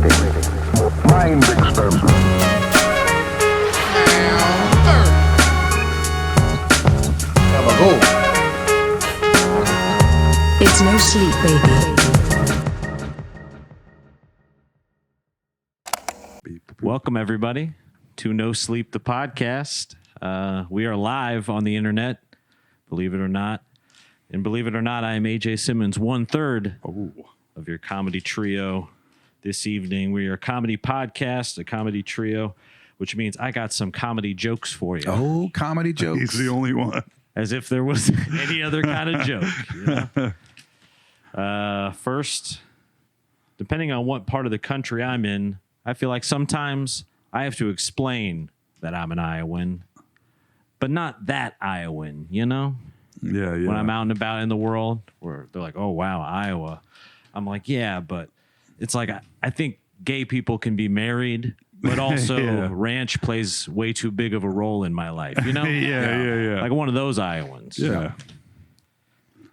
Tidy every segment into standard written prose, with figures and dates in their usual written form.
Fascinating. Mind experiment. It's no sleep, baby. Welcome, everybody, to No Sleep, the podcast. We are live on the internet, believe it or not. And believe it or not, I am AJ Simmons, 1/3 of your comedy trio this evening. We are a comedy podcast, a comedy trio, which means I got some comedy jokes for you. Oh, comedy jokes. He's the only one. As if there was any other kind of joke. You know? First, depending on what part of the country I'm in, I feel like sometimes I have to explain that I'm an Iowan, but not that Iowan, you know? Yeah. When I'm out and about in the world, where they're like, oh, wow, Iowa. I'm like, yeah, but it's like, I think gay people can be married, but also ranch plays way too big of a role in my life, you know? Yeah. Like one of those Iowans. Yeah.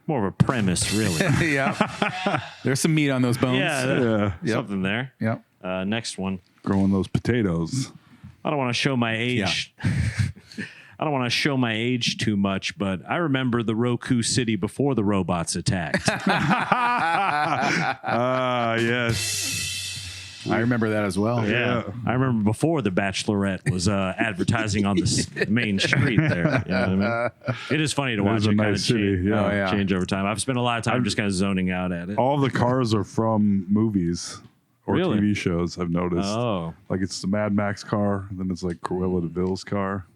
More of a premise, really. Yeah. There's some meat on those bones. Yeah. Something there. Yep. Next one. Growing those potatoes. I don't want to show my age. Yeah. I don't want to show my age too much, but I remember the Roku City before the robots attacked. Yes. I remember that as well. Yeah. I remember before the Bachelorette was advertising on the main street there. You know what I mean? It is funny to watch a it kind nice of city, change over time. I've spent a lot of time just kind of zoning out at it. All the cars are from movies or Really? TV shows, I've noticed. Oh. Like it's the Mad Max car, then it's like Cruella de Vil's car.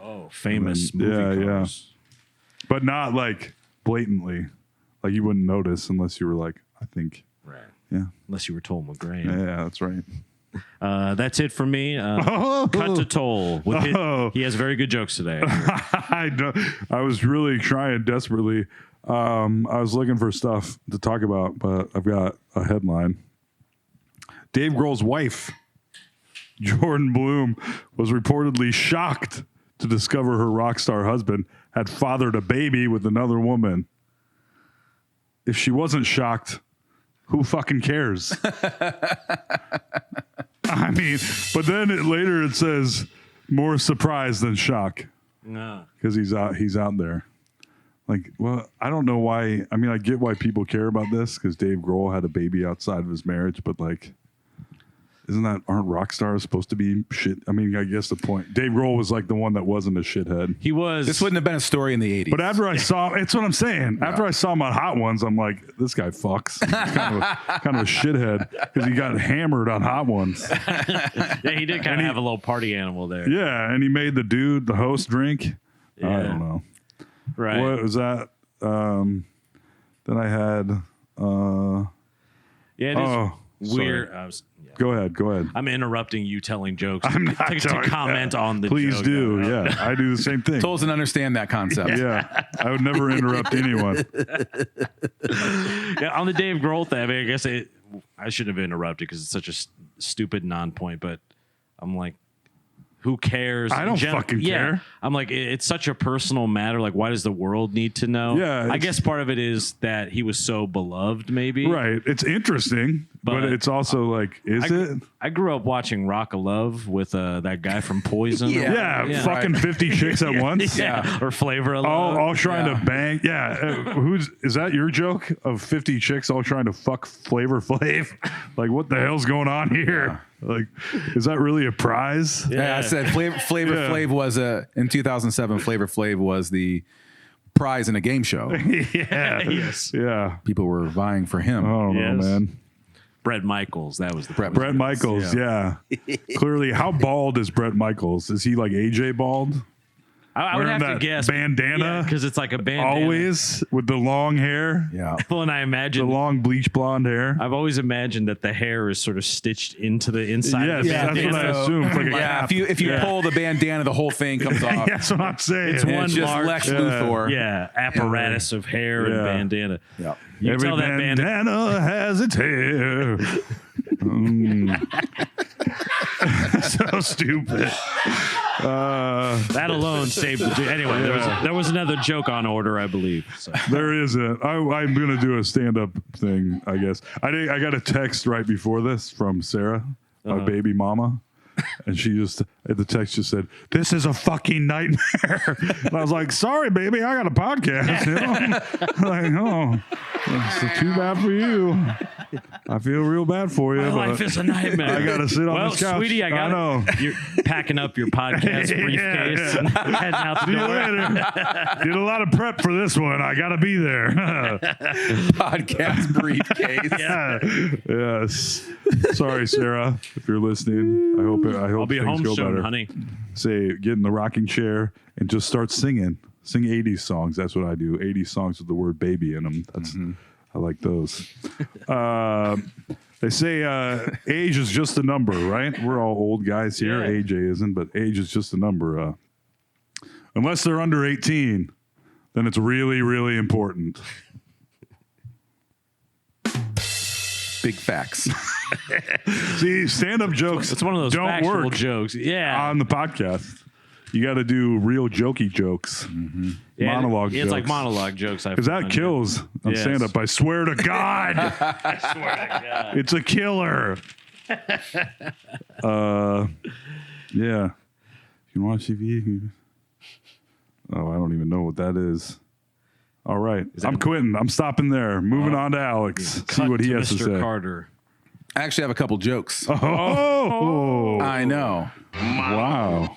Oh, famous And then- movie yeah, cars. But not like blatantly. Like you wouldn't notice unless you were like, I think. Right. Yeah. Unless you were told McGrain. Yeah, that's right. That's it for me. Cut to Toll. He has very good jokes today. I was really trying desperately. I was looking for stuff to talk about, but I've got a headline. Dave Grohl's wife, Jordan Bloom, was reportedly shocked to discover her rock star husband had fathered a baby with another woman. If she wasn't shocked, who fucking cares? I mean, but then later it says more surprise than shock No. because he's out there. Like, well, I don't know why. I mean, I get why people care about this because Dave Grohl had a baby outside of his marriage, but like, aren't rock stars supposed to be shit? I mean, I guess the point. Dave Grohl was like the one that wasn't a shithead. He was. This wouldn't have been a story in the 80s. But after I saw, it's what I'm saying. After I saw him on Hot Ones, I'm like, this guy fucks. He's kind of a shithead because he got hammered on Hot Ones. Yeah, he did kind of have a little party animal there. Yeah, and he made the host, drink. Yeah. I don't know. Right. What was that? Then I had. Yeah, it is weird. Go ahead. I'm interrupting you telling jokes I'm not to comment on the Please joke. do. Yeah, I do the same thing. Tolls doesn't understand that concept. Yeah, I would never interrupt anyone. Yeah, on the Dave Grohl thing, I mean, I guess I shouldn't have interrupted because it's such a stupid non-point, but I'm like, who cares? I don't fucking care. I'm like, it's such a personal matter. Like, why does the world need to know? Yeah, I guess part of it is that he was so beloved, maybe. Right. It's interesting, but it's also like, it? I grew up watching Rock of Love with that guy from Poison. Yeah, fucking 50 chicks at once. Yeah. Or Flavor of Love. All trying to bang. Yeah. Is that your joke of 50 chicks all trying to fuck Flavor Flav? Like, what the hell's going on here? Like, is that really a prize? Yeah, I said Flavor Flav was in 2007. Flavor Flav was the prize in a game show. Yeah. Yes. Yeah. People were vying for him. I don't know, man. Bret Michaels. That was the Bret Michaels. Yeah. Clearly, how bald is Bret Michaels? Is he like AJ bald? I would have to guess bandana because it's like a bandana. Always with the long hair. Yeah. Well, and I The imagine long bleach blonde hair. I've always imagined that the hair is sort of stitched into the inside of the Yes, that's bandana. what I assumed. It's like a Yeah, cap. if you pull the bandana, the whole thing comes off. That's what I'm saying. It's And one it's just large- Lex Luthor. apparatus of hair and Yeah. bandana. Yeah. You can Every tell that bandana has its hair. So stupid. That alone saved the joke. Anyway, there was another joke on order, I believe. So. There isn't. I'm gonna do a stand-up thing, I guess. I got a text right before this from Sarah, my baby mama, and she just the text just said, "This is a fucking nightmare." And I was like, "Sorry, baby, I got a podcast." You know? Like, oh, it's too bad for you. I feel real bad for you. My life is a nightmare. I gotta sit on this couch. Sweetie, I know. You're packing up your podcast briefcase and heading out the See you door. later. Did a lot of prep for this one. I gotta be there. Podcast briefcase. Yes. Sorry, Sarah, if you're listening. I hope I'll be things home go soon, better. honey. Say, get in the rocking chair and just start singing. Sing 80s songs. That's what I do. 80s songs with the word baby in them. That's I like those. They say age is just a number, right? We're all old guys here. Yeah. AJ isn't, but age is just a number. Unless they're under 18, then it's really, really important. Big facts. See, stand-up jokes It's one of those don't factual work jokes. Yeah. on the podcast. You got to do real jokey jokes, Yeah, monologue It's jokes. like monologue jokes. Because that kills on Yes. stand-up. I swear to God. I swear to God. It's a killer. Yeah. You watch TV? Oh, I don't even know what that is. All right. I'm quitting. I'm stopping there. Moving on to Alex. See Cut what he to has to Mr. say. Carter. I actually have a couple jokes. Oh. I know. Wow.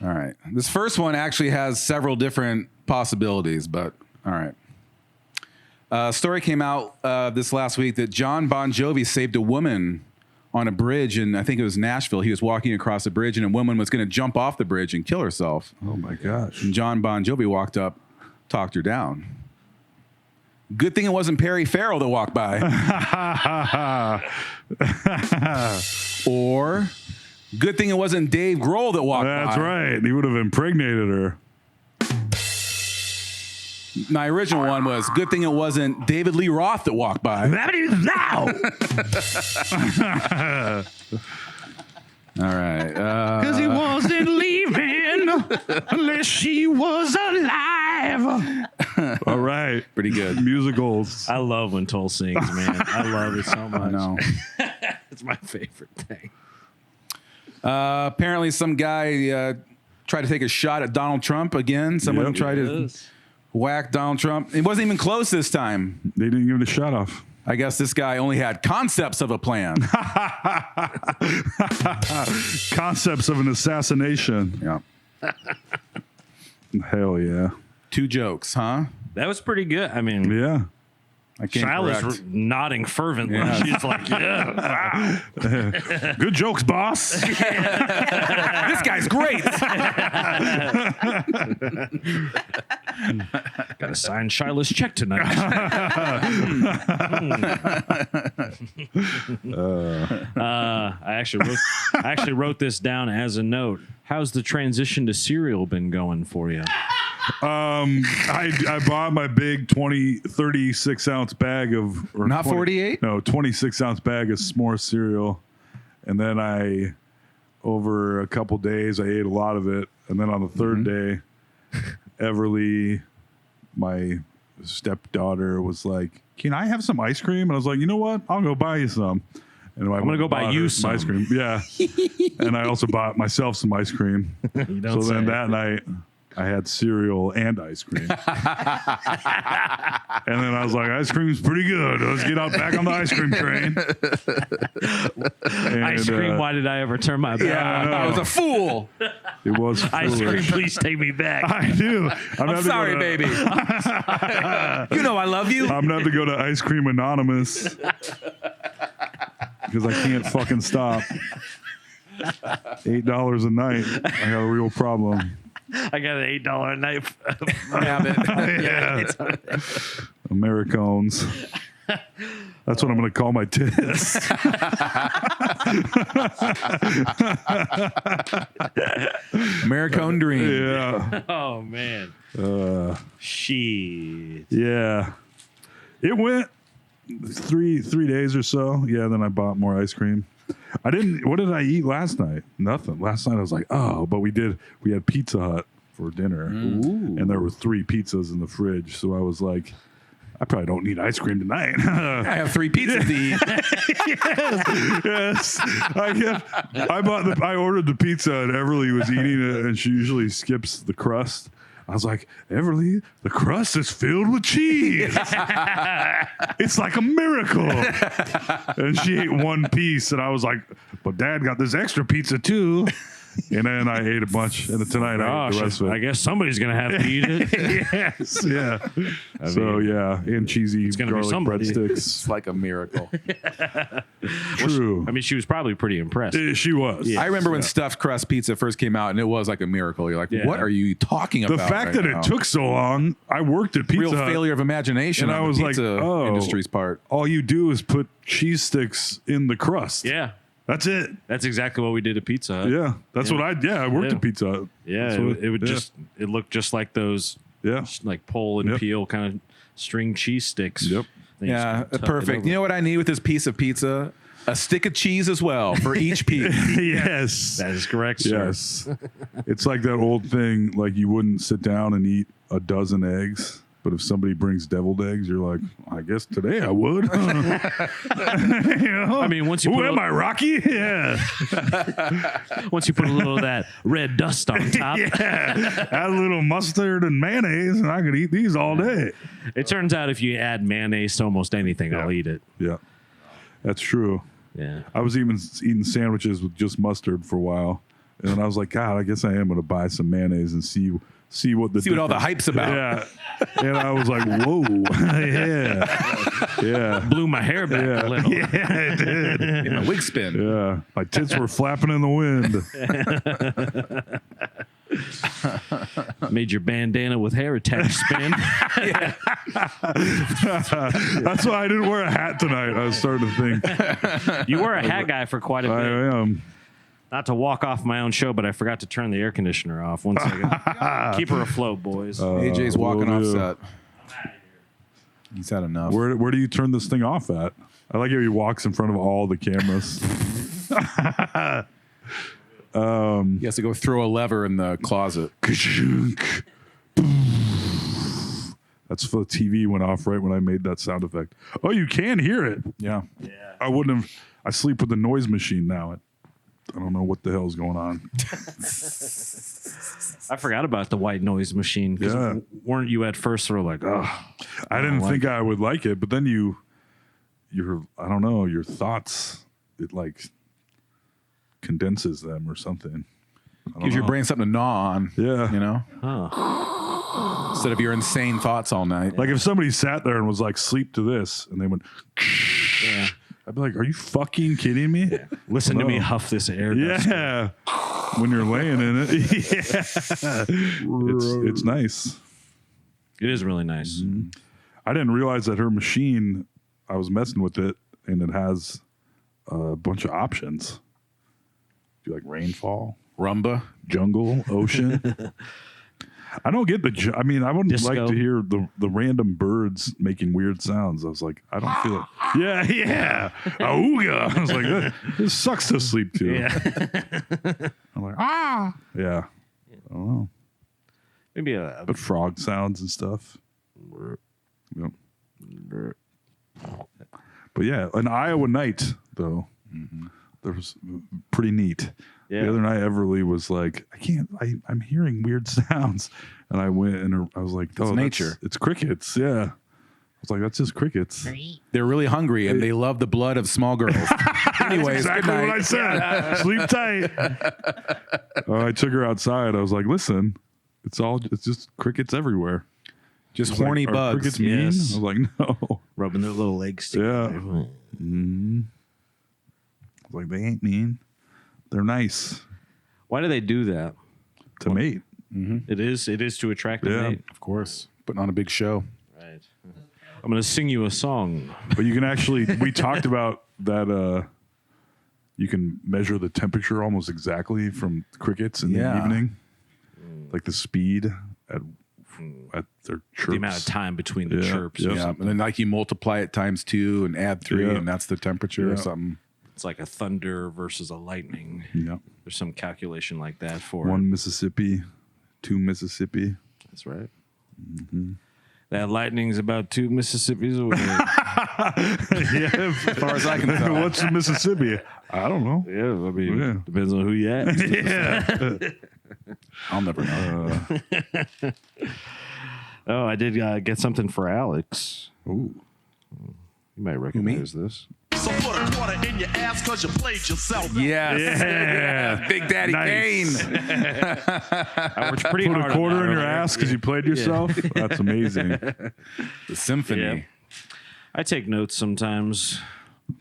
All right. This first one actually has several different possibilities, but all right. A story came out this last week that John Bon Jovi saved a woman on a bridge, and I think it was Nashville. He was walking across a bridge, and a woman was going to jump off the bridge and kill herself. Oh, my gosh. And John Bon Jovi walked up, talked her down. Good thing it wasn't Perry Farrell that walked by. Or good thing it wasn't Dave Grohl that walked by. That's right. He would have impregnated her. My original one was good thing it wasn't David Lee Roth that walked by. Now. All right. Because he wasn't leaving unless she was alive. All right. Pretty good. Musicals. I love when Toll sings, man. I love it so much. I know. It's my favorite thing. Apparently, some guy tried to take a shot at Donald Trump again. Someone Yep. tried to whack Donald Trump. It wasn't even close this time. They didn't give it a shut off. I guess this guy only had concepts of a plan. Concepts of an assassination. Yeah. Hell yeah. 2 jokes, huh? That was pretty good. I mean, Yeah. I can't Shila's correct. nodding fervently. Yeah. She's like, yeah. Wow. Good jokes, boss. This guy's great. Got to sign Shila's check tonight. I actually wrote this down as a note. How's the transition to cereal been going for you? I bought my big 36 ounce bag of Not 48? No, 26 ounce bag of s'more cereal, and then over a couple days I ate a lot of it, and then on the third day, Everly, my stepdaughter, was like, "Can I have some ice cream?" And I was like, "You know what? I'll go buy you some." And I'm gonna go buy you some ice cream. Yeah, and I also bought myself some ice cream. You don't So then say. that night, I had cereal and ice cream. And then I was like, ice cream's pretty good. Let's get out back on the ice cream train. And, Ice cream, why did I ever turn my back? I know. I was a fool. It was Ice cream, foolish. please take me back. I do. I'm sorry, baby. You know I love you. I'm going to have to go to Ice Cream Anonymous because I can't fucking stop. $8 a night. I got a real problem. I got an $8 a night. Yeah. Americones. That's what I'm going to call my tits. Americone Dream. Yeah. Oh, man. Shit. Yeah. It went three days or so. Yeah, then I bought more ice cream. I didn't. What did I eat last night? Nothing. Last night I was like, oh, but we had Pizza Hut for dinner, and there were 3 pizzas in the fridge. So I was like, I probably don't need ice cream tonight. I have 3 pizzas to eat. Yes. I ordered the pizza and Everly was eating it, and she usually skips the crust. I was like, Everly, the crust is filled with cheese. It's like a miracle. And she ate 1 piece, and I was like, but Dad got this extra pizza too. And then I ate a bunch, and tonight I ate the rest of it. I guess somebody's gonna have to eat it. Yes, yeah. And cheesy garlic breadsticks. It's like a miracle. True. I mean, she was probably pretty impressed. She was. Yeah. I remember when stuffed crust pizza first came out, and it was like a miracle. You're like, what are you talking about? The fact right that now? it took so long, I worked at Pizza Real Hut, failure of imagination. and on I was the like, pizza industry's part. all you do is put cheese sticks in the crust. Yeah, That's it. that's exactly what we did at Pizza Hut. Yeah. That's what I worked at Pizza Hut. Yeah, That's what- it would it looked just like those Yeah. like pole and Yep. peel kind of string cheese sticks. Yep. Then you Yeah, just tuck it perfect. over. You know what I need with this piece of pizza? A stick of cheese as well for each piece. Yes. That is correct, sir. Yes. It's like that old thing, like you wouldn't sit down and eat a dozen eggs, but if somebody brings deviled eggs, you're like, I guess today I would. You know? I mean, once you Who put am I, Rocky? Yeah. once you put a little of that red dust on top, Add a little mustard and mayonnaise, and I could eat these all day. it turns out if you add mayonnaise to almost anything, I'll eat it. Yeah. That's true. Yeah. I was even eating sandwiches with just mustard for a while. And then I was like, God, I guess I am going to buy some mayonnaise and see what all the hype's about. Yeah. And I was like, whoa. Yeah. Yeah. Blew my hair back a little. Yeah, it did. In my wig spin. Yeah. My tits were flapping in the wind. Made your bandana with hair attached spin. That's why I didn't wear a hat tonight. I was starting to think. You were a hat guy for quite a I bit. am. Not to walk off my own show, but I forgot to turn the air conditioner off. 1 second. Keep her afloat, boys. AJ's walking will off do. set. He's had enough. Where do you turn this thing off at? I like how he walks in front of all the cameras. He has to go throw a lever in the closet. That's for the TV went off right when I made that sound effect. Oh, you can hear it. Yeah. I wouldn't have. I sleep with the noise machine now. I don't know what the hell's going on. I forgot about the white noise machine. 'Cause Yeah. weren't you at first sort of like, oh, I didn't think I would like it, but then I don't know, your thoughts, it like condenses them or something. Gives your brain something to gnaw on. Yeah. You know? huh. Instead of your insane thoughts all night. Like if somebody sat there and was like, sleep to this, and they went, Yeah. I'd be like, are you fucking kidding me? Listen to me No. huff this air dust. Yeah. When you're laying in it. Yeah. It's nice. It is really nice. I didn't realize that her machine, I was messing with it, and it has a bunch of options. Do you like rainfall, Rumba. jungle, ocean? I don't get I mean, I wouldn't Disco. like to hear the random birds making weird sounds. I was like, I don't feel it. Yeah, yeah. Auga. I was like, this sucks to sleep to. Yeah. I'm like, yeah. I don't know. Maybe a But frog sounds and stuff. Yep. But yeah, an Iowa night though. That was pretty neat. Yeah. The other night, Everly was like, I'm hearing weird sounds. And I went and I was like, oh, nature. It's crickets. Yeah. I was like, that's just crickets. They're really hungry and they love the blood of small girls. Anyways, Exactly good what I night. said. Sleep tight. I took her outside. I was like, listen, it's just crickets everywhere. Just She's like, horny "Are bugs. crickets mean? Yes. I was like, no. rubbing their little legs Yeah. together. I was like, they ain't mean. They're nice Why do they do that? to mate. It is to attract a Yeah. mate. Of course. Putting on a big show. Right. I'm going to sing you a song. But you can actually, we talked about that. You can measure the temperature almost exactly from crickets in the Yeah. evening, like the speed at their chirps. The amount of time between the Yeah, chirps. yeah. Yeah. And then like you multiply it times 2 and add 3 Yeah. and that's the temperature or Yeah. something. It's like a thunder versus a lightning. Yeah. There's some calculation like that for One Mississippi, two Mississippi. That's right. Mm-hmm. That lightning's about 2 Mississippis away. Yeah, As far as I can tell. what's the Mississippi? I don't know. Yeah, I mean, Yeah. depends on who you ask. Yeah. I'll never know. Oh, I did get something for Alex. Ooh. You might recognize this. So put a quarter in your ass because you played yourself. Yes. Yeah. Big Daddy Nice. Kane. I worked pretty Put hard a quarter on that in your earlier. ass because you played yourself? That's amazing. The symphony. Yeah. I take notes sometimes,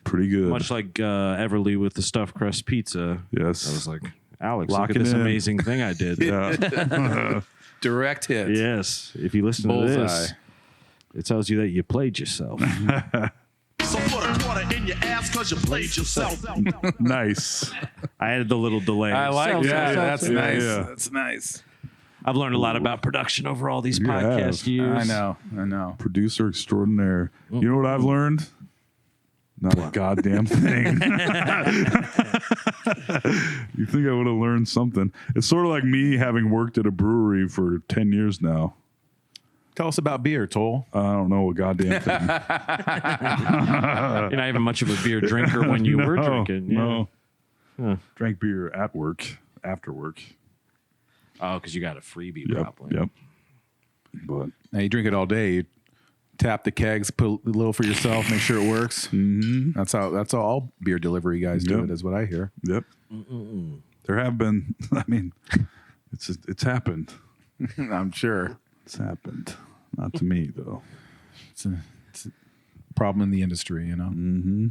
Pretty good. much like Everly with the stuffed crust pizza. Yes. I was like, Alex, Lock look it at this in. amazing thing I did. Yeah. Direct hit. Yes, if you listen to this, Bullseye. it tells you that you played yourself. So put a quarter in your ass because you played yourself. Nice. I added the little delay. I like Self, that. self, That's self. nice. Yeah. That's nice. I've learned a lot about production over all these You podcast have. years. I know. Producer extraordinaire. You know what I've learned? Not a goddamn thing. You think I would have learned something? It's sort of like me having worked at a brewery for 10 years now. Tell us about beer, Toll. I don't know a goddamn thing. You're not even much of a beer drinker when you were drinking. Yeah. No. Drank beer at work, after work. Oh, because you got a freebie Yep. probably. Yep. But Now you drink it all day. You tap the kegs, put a little for yourself, make sure it works. Mm-hmm. That's how all beer delivery guys do Yep. it, is what I hear. yep. There have been. I mean, it's happened. I'm sure It's happened. Not to me though. it's a problem in the industry, you know.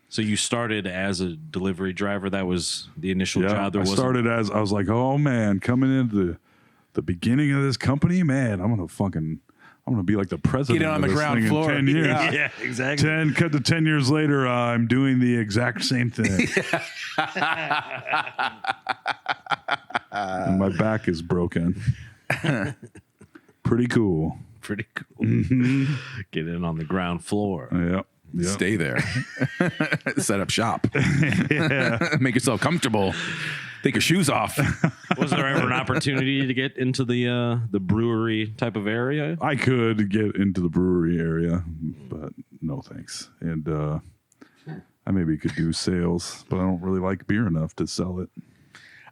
So you started as a delivery driver. That was the initial Yeah. job. There I wasn't- started as I was like, oh man, coming into the beginning of this company, man, I'm gonna be like the president. Get it on of the this ground thing floor. in 10 years. Yeah. Yeah, exactly. 10 years later, I'm doing the exact same thing. And my back is broken. Pretty cool. Pretty cool. Get in on the ground floor. Yep. Yep. Stay there. Set up shop. Make yourself comfortable. Take your shoes off. Was there ever an opportunity to get into the brewery type of area? I could get into the brewery area, but no thanks. And I maybe could do sales, but I don't really like beer enough to sell it.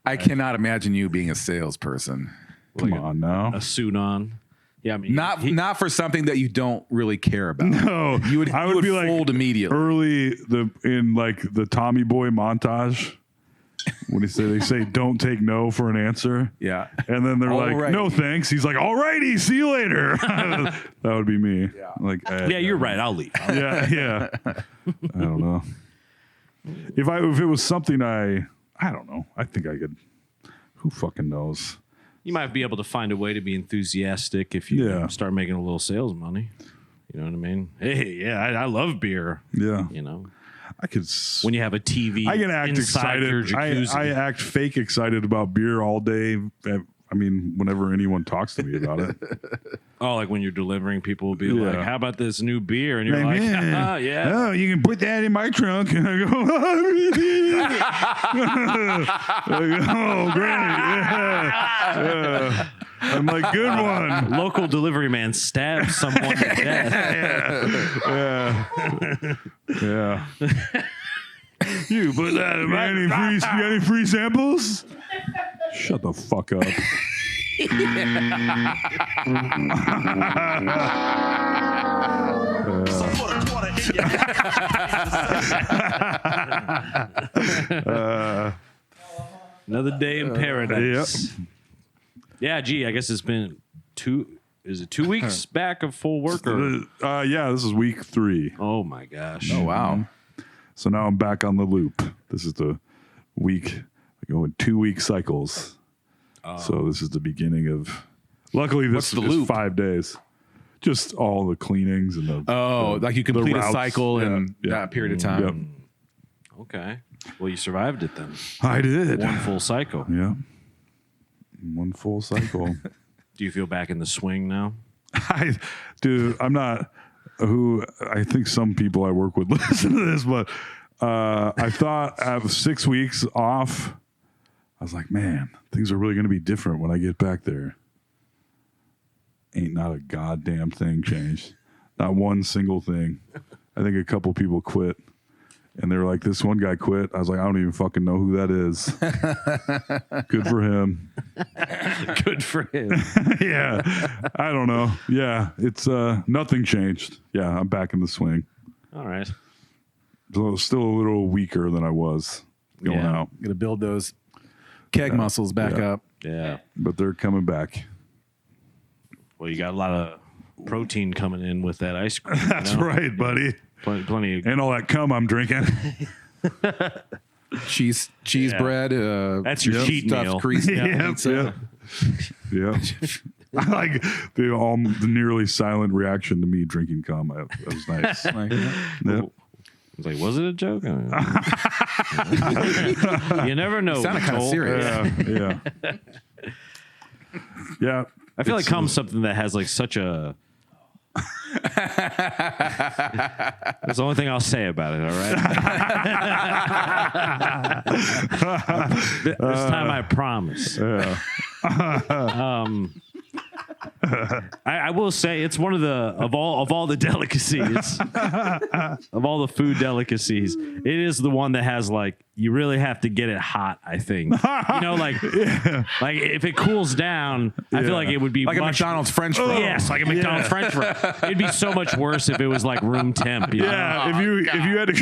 I cannot imagine you being a salesperson. Come on now. A suit on. Yeah, I mean, Not for something that you don't really care about. No, You would, I you would be like fold immediately. early in like the Tommy Boy montage when they say don't take no for an answer. Yeah. And then they're like, Alrighty. no thanks. He's like, alrighty, see you later. That would be me. Yeah. Like, yeah, you're right. I'll leave. Yeah. I don't know. If it was something I don't know. I think I could. Who fucking knows? You might be able to find a way to be enthusiastic if you Yeah. start making a little sales money. You know what I mean? Hey, yeah, I love beer. Yeah. You know, I could. when you have a TV, I can act inside your excited. jacuzzi. I act fake excited about beer all day. I mean, whenever anyone talks to me about it. Oh, like when you're delivering, people will be Yeah. like, "How about this new beer?" And you're like, "Ah, yeah." Oh, you can put that in my trunk. And I go, oh, great. Yeah. I'm like, good one. Local delivery man stabs someone to death. Yeah. You put that in my, you got any free samples? Shut the fuck up. So put a quarter in your ass. Another day in paradise. Yeah, gee, I guess it's been 2 weeks back of full work? Or? Yeah, this is week 3. Oh, my gosh. Oh, wow. So now I'm back on the loop. This is the week. I go in 2-week cycles. So this is the beginning of. Luckily, this What's the is loop? 5 days. Just all the cleanings and the. Like you complete a routes. cycle in Yeah. that period of time. Yep. Okay. Well, you survived it then. I did. One full cycle. Yeah. One full cycle. Do you feel back in the swing now? Dude, I'm not. I think some people I work with listen to this, but I thought after 6 weeks off, I was like, man, things are really going to be different when I get back there. Ain't not a goddamn thing changed. Not one single thing. I think a couple people quit. And they were like, this one guy quit. I was like, I don't even fucking know who that is. Good for him. Good for him. Yeah. I don't know. Yeah. It's nothing changed. Yeah. I'm back in the swing. All right. So still a little weaker than I was going out. Gonna build those keg muscles back up. Yeah. But they're coming back. Well, you got a lot of protein coming in with that ice cream. That's right, buddy. Plenty of. And all that cum I'm drinking. Cheese bread. That's your cheat stuffed meal. creased Yeah. I like the nearly silent reaction to me drinking cum. That was nice. Like, Yep. I was like, was it a joke? You never know. sounded kind of Joel. serious. Yeah. Yeah. I feel like cum's something that has like such a. That's the only thing I'll say about it. All right. This time I promise. Yeah. I will say it's one of the of all the delicacies of all the food delicacies, it is the one that has like you really have to get it hot. I think like if it cools down, I feel like it would be like a McDonald's French fry. Yes, like a McDonald's French fry. It'd be so much worse if it was like room temp. You know? Yeah, if you had to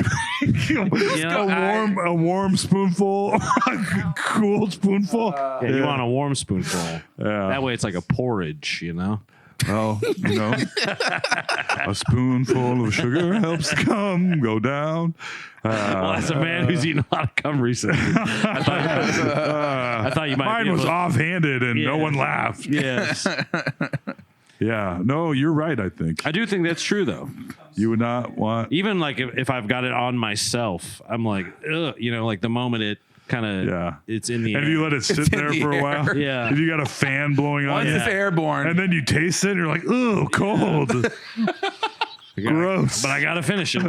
a warm spoonful, a cool spoonful. You want a warm spoonful. Yeah. That way it's like a porridge, you know? Well, a spoonful of sugar helps the cum go down. Well, as a man who's eaten a lot of cum recently, I thought you might. Mine was offhanded and no one laughed. Yes, Yeah. No, you're right. I think I do think that's true though. you would not want. Even like if I've got it on myself, I'm like, ugh, like the moment it kind of it's in the And air. if you let it sit there the for a while, Yeah. if you got a fan blowing on Once it, it's airborne. and then you taste it, and you're like, "Ooh, cold." Gross. But I gotta finish it.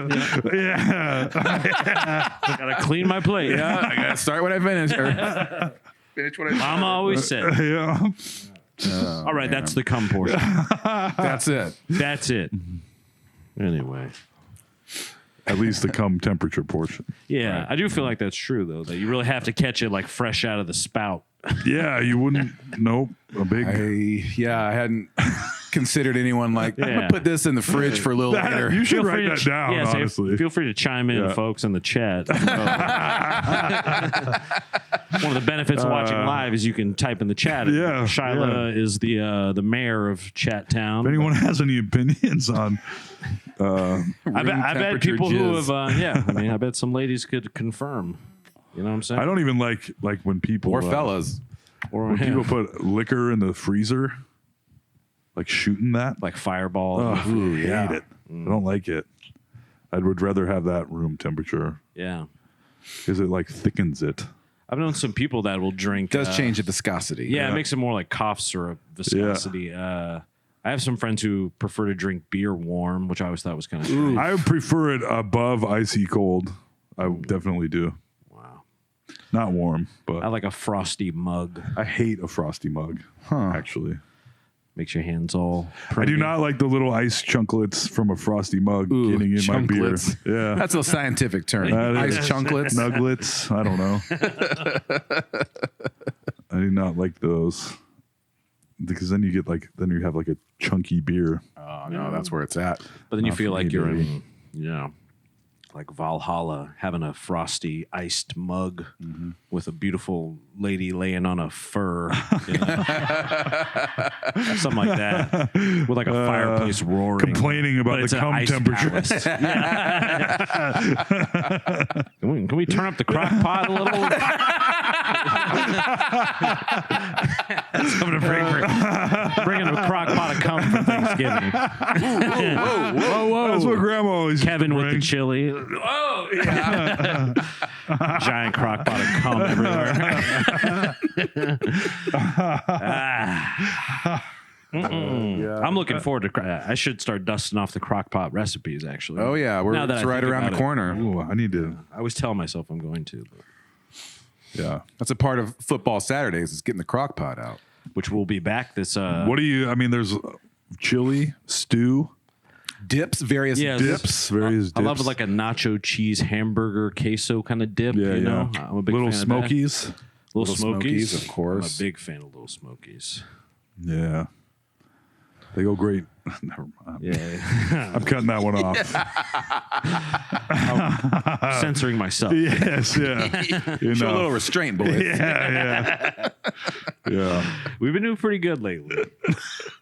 Yeah. I gotta clean my plate. yeah, I gotta start when I finish. Or finish when I start. Mama always said. Yeah. All right, that's the cum portion. That's it. That's it. Anyway. At least the cum temperature portion. Yeah, I do feel like that's true though. That you really have to catch it like fresh out of the spout. Yeah, you wouldn't. Nope. A big. I hadn't considered anyone like, I'm Yeah. gonna put this in the fridge for a little later. You should Feel write free that to down. yeah, so honestly, feel free to chime in, Yeah. folks, in the chat. One of the benefits of watching live is you can type in the chat. Yeah, Shyla is the mayor of Chat Town. if anyone has any opinions on, I bet temperature people who jizz. have, I bet some ladies could confirm. You know what I'm saying? I don't even like when people Or fellas. Or when people put liquor in the freezer, like shooting that. like Fireball. Oh, yeah. hate it. I don't like it. I would rather have that room temperature Yeah. because it like thickens it. I've known some people that will drink. Does change the viscosity. Yeah, it makes it more like cough syrup viscosity. I have some friends who prefer to drink beer warm, which I always thought was kind of strange. I would prefer it above icy cold. I definitely do. Wow. Not warm, but I like a frosty mug. I hate a frosty mug. Actually, Makes your hands all I pretty. do not like the little ice chunklets from a frosty mug getting in my beer. chunklets. Yeah, That's a scientific term. That Ice is. chunklets. Nuglets. I don't know. I do not like those because then you get you have like a chunky beer. Oh, no, that's where it's at. But then you Not feel for like me, you're baby. in, like Valhalla, having a frosty iced mug with a beautiful lady laying on a fur. Something like that. With like a fireplace roaring. Complaining about But it's the an cum ice temperature. palace. Can we turn up the crock pot a little? I'm going to bring in a crock pot of cum for Thanksgiving. Whoa! That's what Grandma always Kevin with the bring. chili. Oh, yeah. Giant crock pot of cum everywhere. I'm looking forward to. I should start dusting off the crock pot recipes. Actually. Oh yeah, Now that it's I right think around about the it. corner. Ooh, I need to. I always tell myself I'm going to, but, Yeah. That's a part of football Saturdays is getting the crock pot out. which will be back this. What do you? I mean, there's chili, stew, Dips, various Yeah, dips, various dips. I love like a nacho cheese hamburger queso kind of dip. Yeah, you know, yeah. I'm a big Little fan Smokies. Of that. Little Smokies, of course. I'm a big fan of Little Smokies. Yeah. They go great. Never mind. Yeah, I'm cutting that one off. censoring myself. Yes, yeah. You Show a know. little restraint, boys. Yeah. We've been doing pretty good lately.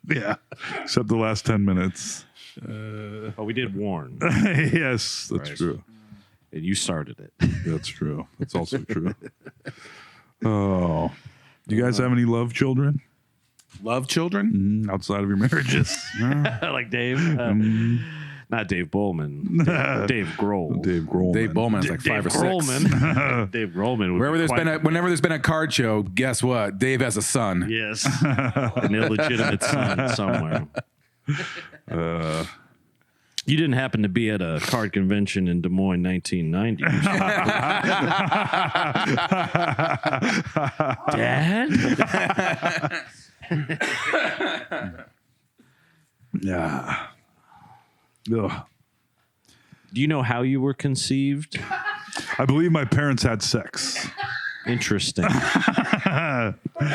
Yeah. Except the last 10 minutes. Oh, we did warn, Yes, that's Right. true. and you started it. That's true. That's also true. Oh. Do you guys have any love children Love children? outside of your marriages? Like Dave, not Dave Bowman, Dave Grohl. Dave Grohl. Dave Bowman's like Dave 5 or 6. Grohlman. Dave Grohlman. Whenever there's been a card show, guess what? Dave has a son. Yes, an illegitimate son somewhere. You didn't happen to be at a card convention in Des Moines, 1990, Dad? Yeah. Ugh. Do you know how you were conceived? I believe my parents had sex. Interesting.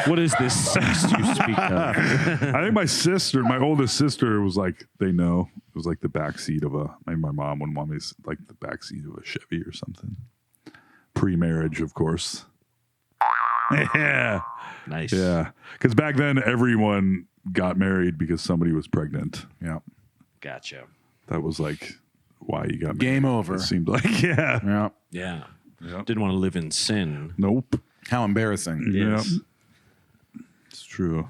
What is this sex you speak of? I think my oldest sister was like, they know. It was like the backseat of maybe my mom wouldn't want me to, like the backseat of a Chevy or something. Pre-marriage, of course. Yeah. Nice. Yeah. Because back then, everyone got married because somebody was pregnant. Yeah. Gotcha. That was like why you got married. Game over. It seemed like, yeah. Yeah. Yeah. Yep. Didn't want to live in sin. Nope. How embarrassing. Yes. Yep. It's true.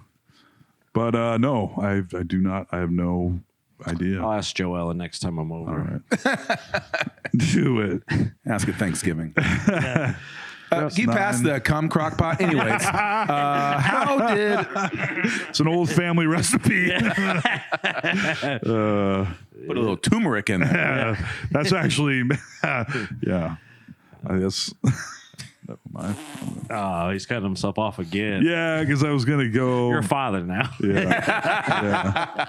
But no, I do not. I have no idea. I'll ask Joella next time I'm over. All right. Do it. Ask at Thanksgiving. He passed the cum crock pot. Anyways, how did... It's an old family recipe. Put a little turmeric in there. That's actually, yeah. I guess. Never mind. Oh, he's cutting himself off again. Yeah, because I was gonna go. You're a father now. Yeah.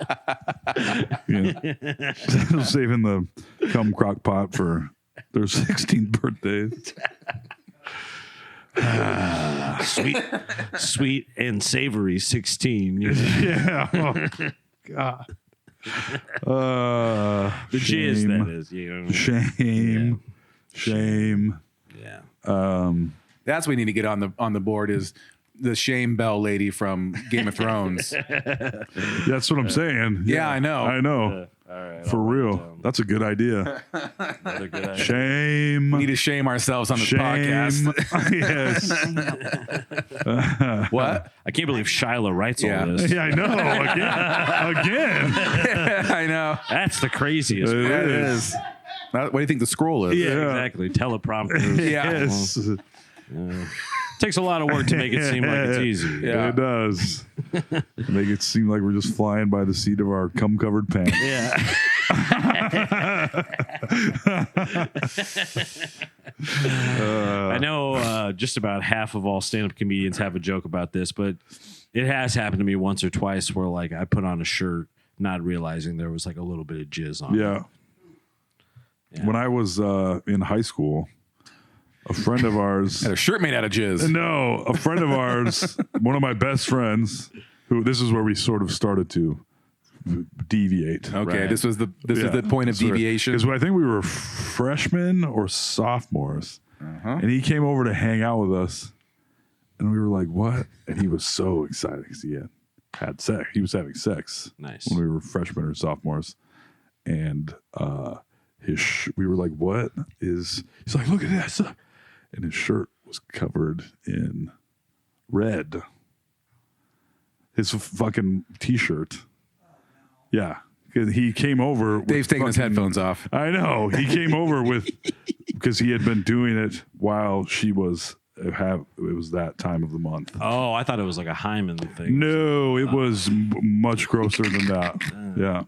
Yeah. I'm saving the cum crock pot for their 16th birthdays. Sweet and savory 16. Yeah. Oh, God. The jizz, shame. that is. You know. Shame. Shame. Yeah. That's what we need to get on the board is the shame bell lady from Game of Thrones. That's what I'm saying. Yeah, I know. I know. All right. For real. That's a good idea. Another good idea. Shame. We need to shame ourselves on this Shame. podcast. Yes. What? I can't believe Shyla writes Yeah. all this. Yeah, I know. Again. I know. That's the craziest. It That is. is. What do you think the scroll is? Yeah, exactly. Teleprompters. Yeah. Yes. Takes a lot of work to make it seem like it's easy. Yeah. It does. Make it seem like we're just flying by the seat of our cum-covered pants. Yeah. I know just about half of all stand-up comedians have a joke about this, but it has happened to me once or twice where like I put on a shirt not realizing there was like a little bit of jizz on it. Yeah. When I was in high school, a friend of ours. Had a shirt made out of jizz. No, a friend of ours, one of my best friends, who this is where we sort of started to deviate. Okay, Right. this was the point of deviation. Because I think we were freshmen or sophomores, and he came over to hang out with us, and we were like, "What?" And he was so excited because he had sex. He was having sex. Nice. When we were freshmen or sophomores, and we were like, "What is?" He's like, "Look at this," and his shirt was covered in red. His fucking t-shirt. Yeah. He came over. Dave's taking his headphones off. I know. He came over with, because he had been doing it while she was it was that time of the month. Oh, I thought it was like a hymen thing. No, it was much grosser than that. Yeah.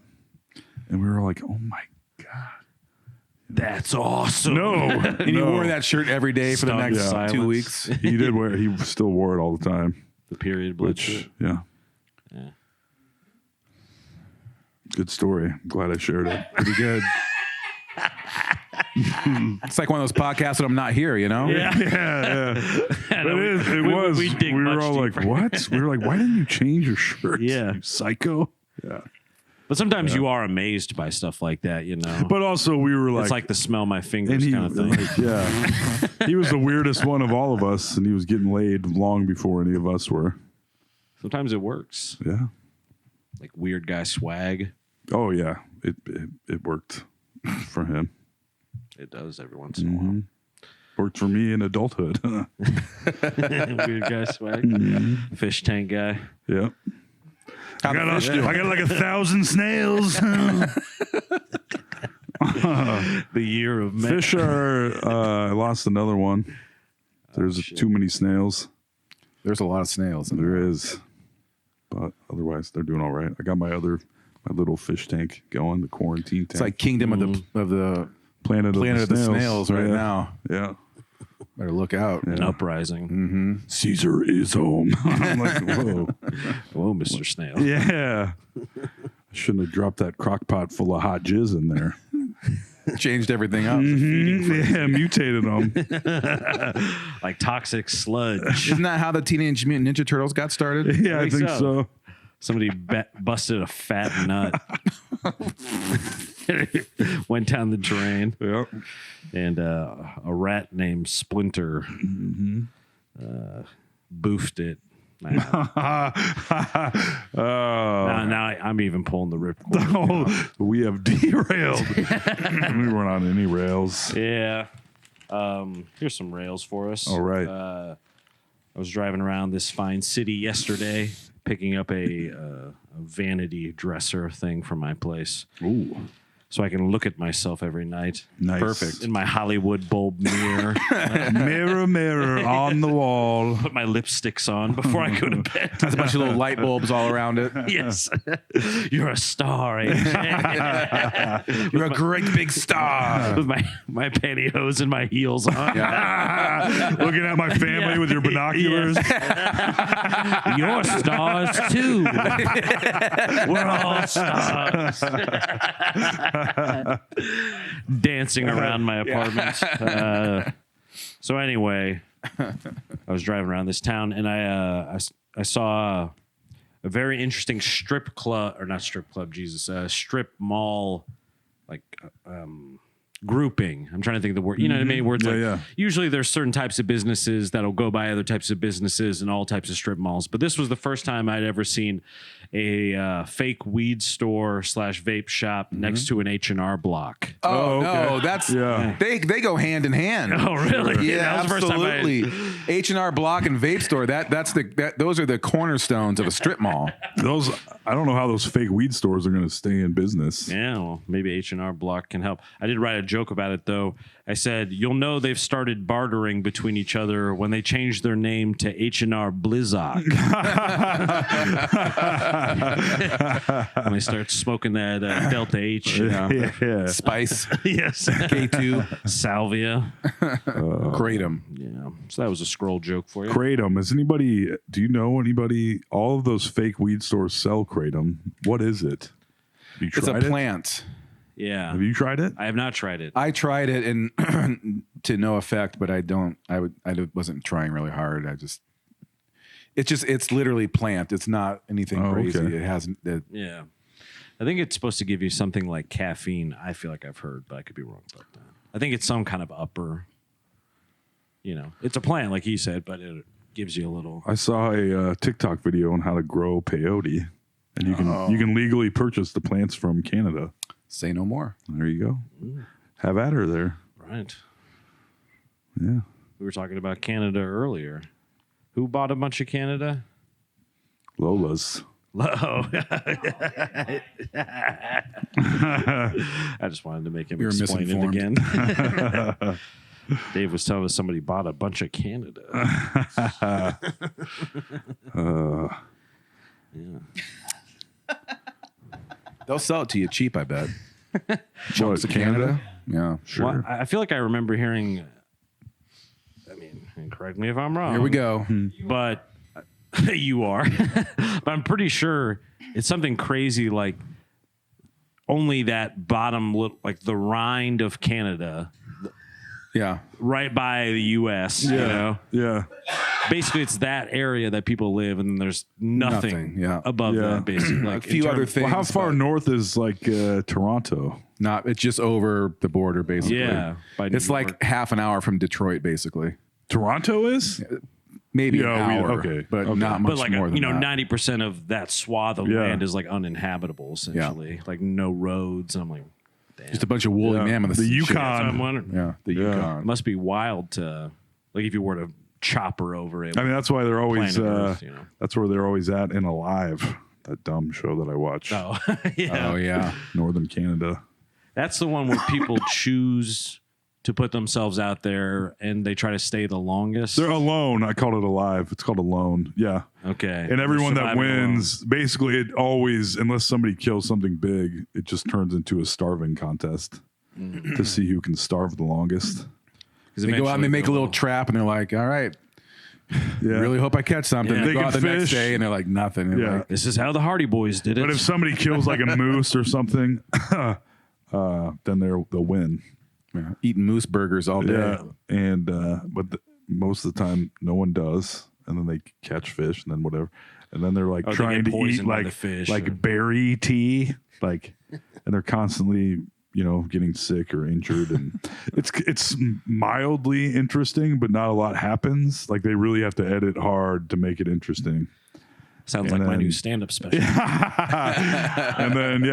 And we were like, oh my God. That's awesome. No. And you wore that shirt every day for the Stunned next silence. 2 weeks. He did wear, he still wore it all the time. The period blood. Which, yeah. Yeah. Good story. I'm glad I shared it. Pretty good. It's like one of those podcasts that I'm not here, you know? Yeah. Yeah. But it we- was. we dig We much were all like, deeper. what? We were like, why didn't you change your shirt? Yeah. You psycho. Yeah. But sometimes you are amazed by stuff like that, you know. But also, we were like, it's like the smell of my and fingers he, kind of thing. like, yeah, he was the weirdest one of all of us, and he was getting laid long before any of us were. Sometimes it works. Yeah. Like weird guy swag. Oh yeah, it worked for him. It does every once in a while. Worked for me in adulthood. Weird guy swag. Fish tank guy. Yeah. How the fish do? I got like 1,000 snails. The year of men. Fish are. I lost another one. There's shit. too many snails. There's a lot of snails in there. There is, but otherwise they're doing all right. I got my little fish tank going, the quarantine tank. It's like Kingdom of the Planet Planet of the Snails right Yeah. now. Yeah. Better look out. An uprising. Caesar is home. I'm like, whoa. Whoa, Mr. Snail. Yeah. I shouldn't have dropped that crock pot full of hot jizz in there. Changed everything up. Yeah, mutated them. Like toxic sludge. Isn't that how the Teenage Mutant Ninja Turtles got started? Yeah, I think so. Somebody busted a fat nut. Went down the drain. Yep. And a rat named Splinter boofed it. Now I'm even pulling the ripcord. Oh, we have derailed. We weren't on any rails. Yeah. Here's some rails for us. All right. I was driving around this fine city yesterday, picking up a vanity dresser thing from my place. Ooh. So I can look at myself every night. Nice. Perfect. In my Hollywood bulb mirror. Mirror, mirror on the wall. Put my lipsticks on before I go to bed. Has a bunch of little light bulbs all around it. Yes. You're a star, AJ. You're a great big star. With my pantyhose and my heels on. Looking at my family with your binoculars. You're stars too. We're all stars. Dancing around my apartment. So anyway, I was driving around this town and I saw a very interesting strip mall, like grouping. I'm trying to think of the word. You know what I mean? Where it's usually there's certain types of businesses that'll go by other types of businesses and all types of strip malls. But this was the first time I'd ever seen a fake weed store / vape shop next to an H&R Block. Oh, okay. no, that's they go hand in hand. Oh, really? Yeah, That was the first time absolutely. H&R Block and vape store. Those are the cornerstones of a strip mall. Those, I don't know how those fake weed stores are going to stay in business. Yeah, well, maybe H&R Block can help. I did write a joke about it, though. I said, you'll know they've started bartering between each other when they change their name to H&R Blizzard. When they start smoking that Delta H. Yeah. Spice, Yes. K2, Salvia. Kratom. Yeah. So that was a scroll joke for you. Kratom. Do you know anybody? All of those fake weed stores sell Kratom. What is it? Have you It's tried a it? plant. Yeah. Have you tried it? I have not tried it. I tried it and to no effect, but I wasn't trying really hard. It's literally plant. It's not anything crazy. Okay. It hasn't. Yeah. I think it's supposed to give you something like caffeine. I feel like I've heard, but I could be wrong about that. I think it's some kind of upper, it's a plant, like he said, but it gives you a little. I saw a TikTok video on how to grow peyote, and you can legally purchase the plants from Canada. Say no more. There you go. Have at her there. Right. Yeah. We were talking about Canada earlier. Who bought a bunch of Canada? Lola's. Oh. I just wanted to make him You're explain it misinformed. again. Dave was telling us somebody bought a bunch of Canada. They'll sell it to you cheap, I bet. What, Canada? Yeah. Sure. Well, I feel like I remember hearing. I mean, and correct me if I'm wrong. Here we go. But you are. But I'm pretty sure it's something crazy like only that bottom, like the rind of Canada, Yeah. right by the U.S. You know, Yeah. basically it's that area that people live, and then there's nothing, yeah. above Yeah. that. Basically, like A few other things. Well, how far but north is like Toronto? Not. It's just over the border, basically. Yeah, by New It's like York. half an hour from Detroit, basically. Toronto is? Maybe Yeah, an hour. okay. But Okay. not much But like more than that. 90% of that swath of Yeah. land is like uninhabitable, essentially. Like no roads. And I'm like, damn. Just a bunch of woolly Yeah. mammoths. The and shit. That's what I'm Yukon. wondering. Yeah, the Yeah. Yukon. It must be wild to, like, if you were to chopper over it. I mean, that's why they're always, Planet Earth, you know. that's where they're always at in Alive, that dumb show that I watch. Oh, yeah. Oh yeah. Northern Canada. That's the one where people choose to put themselves out there and they try to stay the longest. They're alone. I called it Alive. It's called Alone. Yeah. Okay. And everyone that Surviving alone. wins, basically, it always, unless somebody kills something big, it just turns into a starving contest to see who can starve the longest. 'Cause They go out and they eventually make a little they'll- trap, and they're like, "All right, Yeah. really hope I catch something." Yeah. They They go can out the next fish. day, and they're like, "Nothing." They're Yeah. like, This is how the Hardy Boys did it. But if somebody kills like a moose or something, then they'll win. yeah, eating moose burgers all day. Yeah. And, most of the time, no one does. And then they catch fish and then whatever. And then they're like Oh, they trying get to eat poisoned by like the fish like or- berry tea, like, and they're constantly, getting sick or injured, and it's mildly interesting, but not a lot happens. Like they really have to edit hard to make it interesting. Sounds and like my then- new stand-up special. And then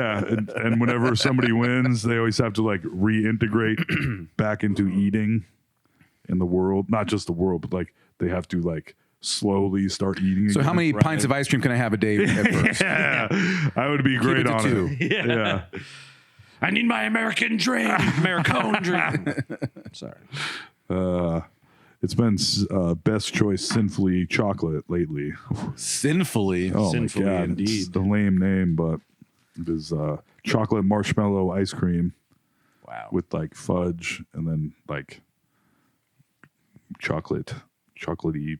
and whenever somebody wins, they always have to like reintegrate back into eating in the world, not just the world, but like they have to like slowly start eating. So, again. how many pints of ice cream can I have a day at first? Yeah, I would be great it to on two. it. Yeah. I need my American dream. Americone dream. Sorry. It's been best choice sinfully chocolate lately. Sinfully. Oh Sinfully my god, indeed. it's a lame name, but it is chocolate marshmallow ice cream Wow. with like fudge and then like chocolatey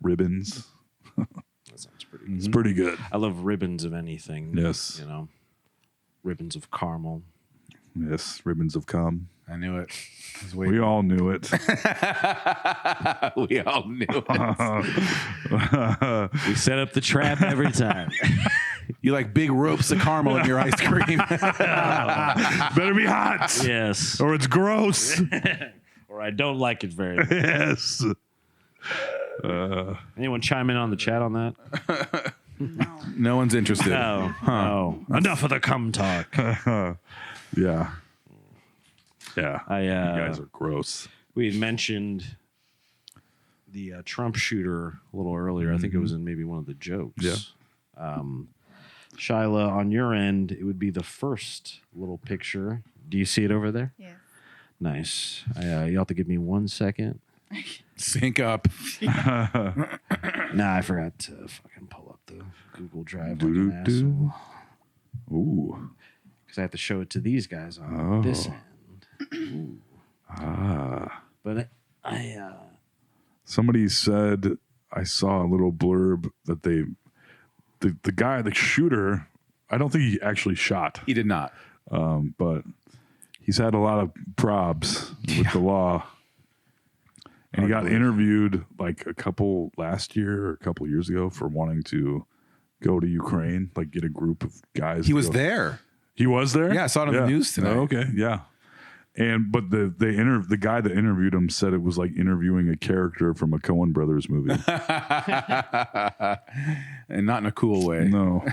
ribbons. That sounds pretty good. It's pretty good. I love ribbons of anything. Yes. Ribbons of caramel. Yes, ribbons of cum. I knew it. I was We waiting. all knew it. We all knew it. We set up the trap every time. You like big ropes of caramel in your ice cream. Better be hot, Yes. or it's gross. Or I don't like it very much. Yes. Anyone chime in on the chat on that? No one's interested. No. No. Enough of the cum talk. Yeah. Yeah. You You guys are gross. We had mentioned the Trump shooter a little earlier. I think it was in maybe one of the jokes. Yeah. Shyla, on your end, it would be the first little picture. Do you see it over there? Yeah. Nice. You have to give me 1 second. Sync up. Nah, I forgot to fucking pull up the Google Drive like an Doo-doo. asshole. Ooh. Because I have to show it to these guys on this end. But Somebody said I saw a little blurb that the guy, the shooter, I don't think he actually shot, He did not. but he's had a lot of probs with the law. And he got interviewed like a couple last year or a couple years ago for wanting to go to Ukraine, like get a group of guys. He to was go- there. He was there? Yeah, I saw it on the news tonight. Oh, okay, yeah. But the guy that interviewed him said it was like interviewing a character from a Coen Brothers movie. And not in a cool way. No.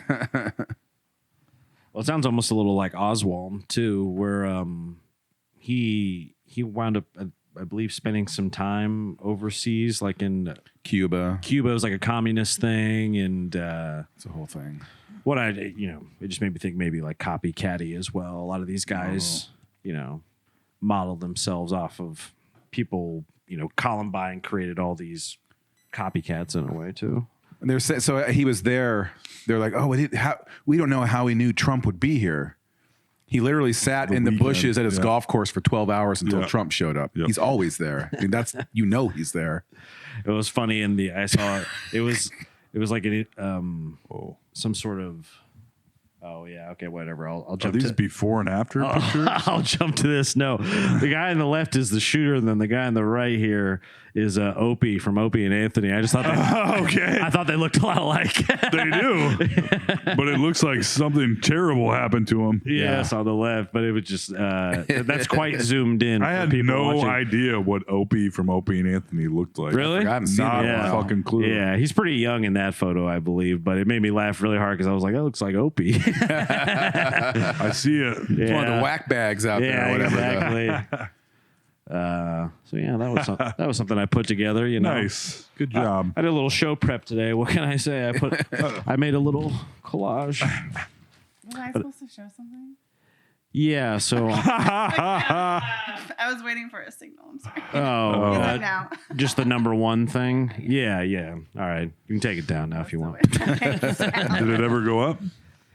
well, it sounds almost a little like Oswald too, where he wound up, I believe, spending some time overseas, like in Cuba. Cuba. It was like a communist thing, and It's a whole thing. it just made me think maybe like copycatty as well. A lot of these guys, model themselves off of people, Columbine created all these copycats in a way too. And so he was there. They're like, oh, we don't know how he knew Trump would be here. He literally sat in the bushes at his golf course for 12 hours until Trump showed up. Yep. He's always there. I mean, he's there. It was funny I saw it was like some sort of. Oh yeah, okay, whatever. I'll jump. Are these before and after pictures? I'll jump to this. No, the guy on the left is the shooter, and then the guy on the right here is Opie from Opie and Anthony. I just thought I thought they looked a lot alike. They do, but it looks like something terrible happened to him. Yes, on the left, but it was just that's quite zoomed in. I had no idea what Opie from Opie and Anthony looked like. Really? I haven't seen Not it in a a while. fucking clue. Yeah, he's pretty young in that photo, I believe, but it made me laugh really hard because I was like, that looks like Opie. I see it. It's one of the whack bags out there. Or whatever. Exactly. So yeah, that was something I put together. Nice, good job. I did a little show prep today. What can I say? I made a little collage. Was I supposed to show something? Yeah. So. I was waiting for a signal. I'm sorry. Oh. He's up now. Just the number one thing. Yeah. All right. You can take it down now if you want. Did it ever go up?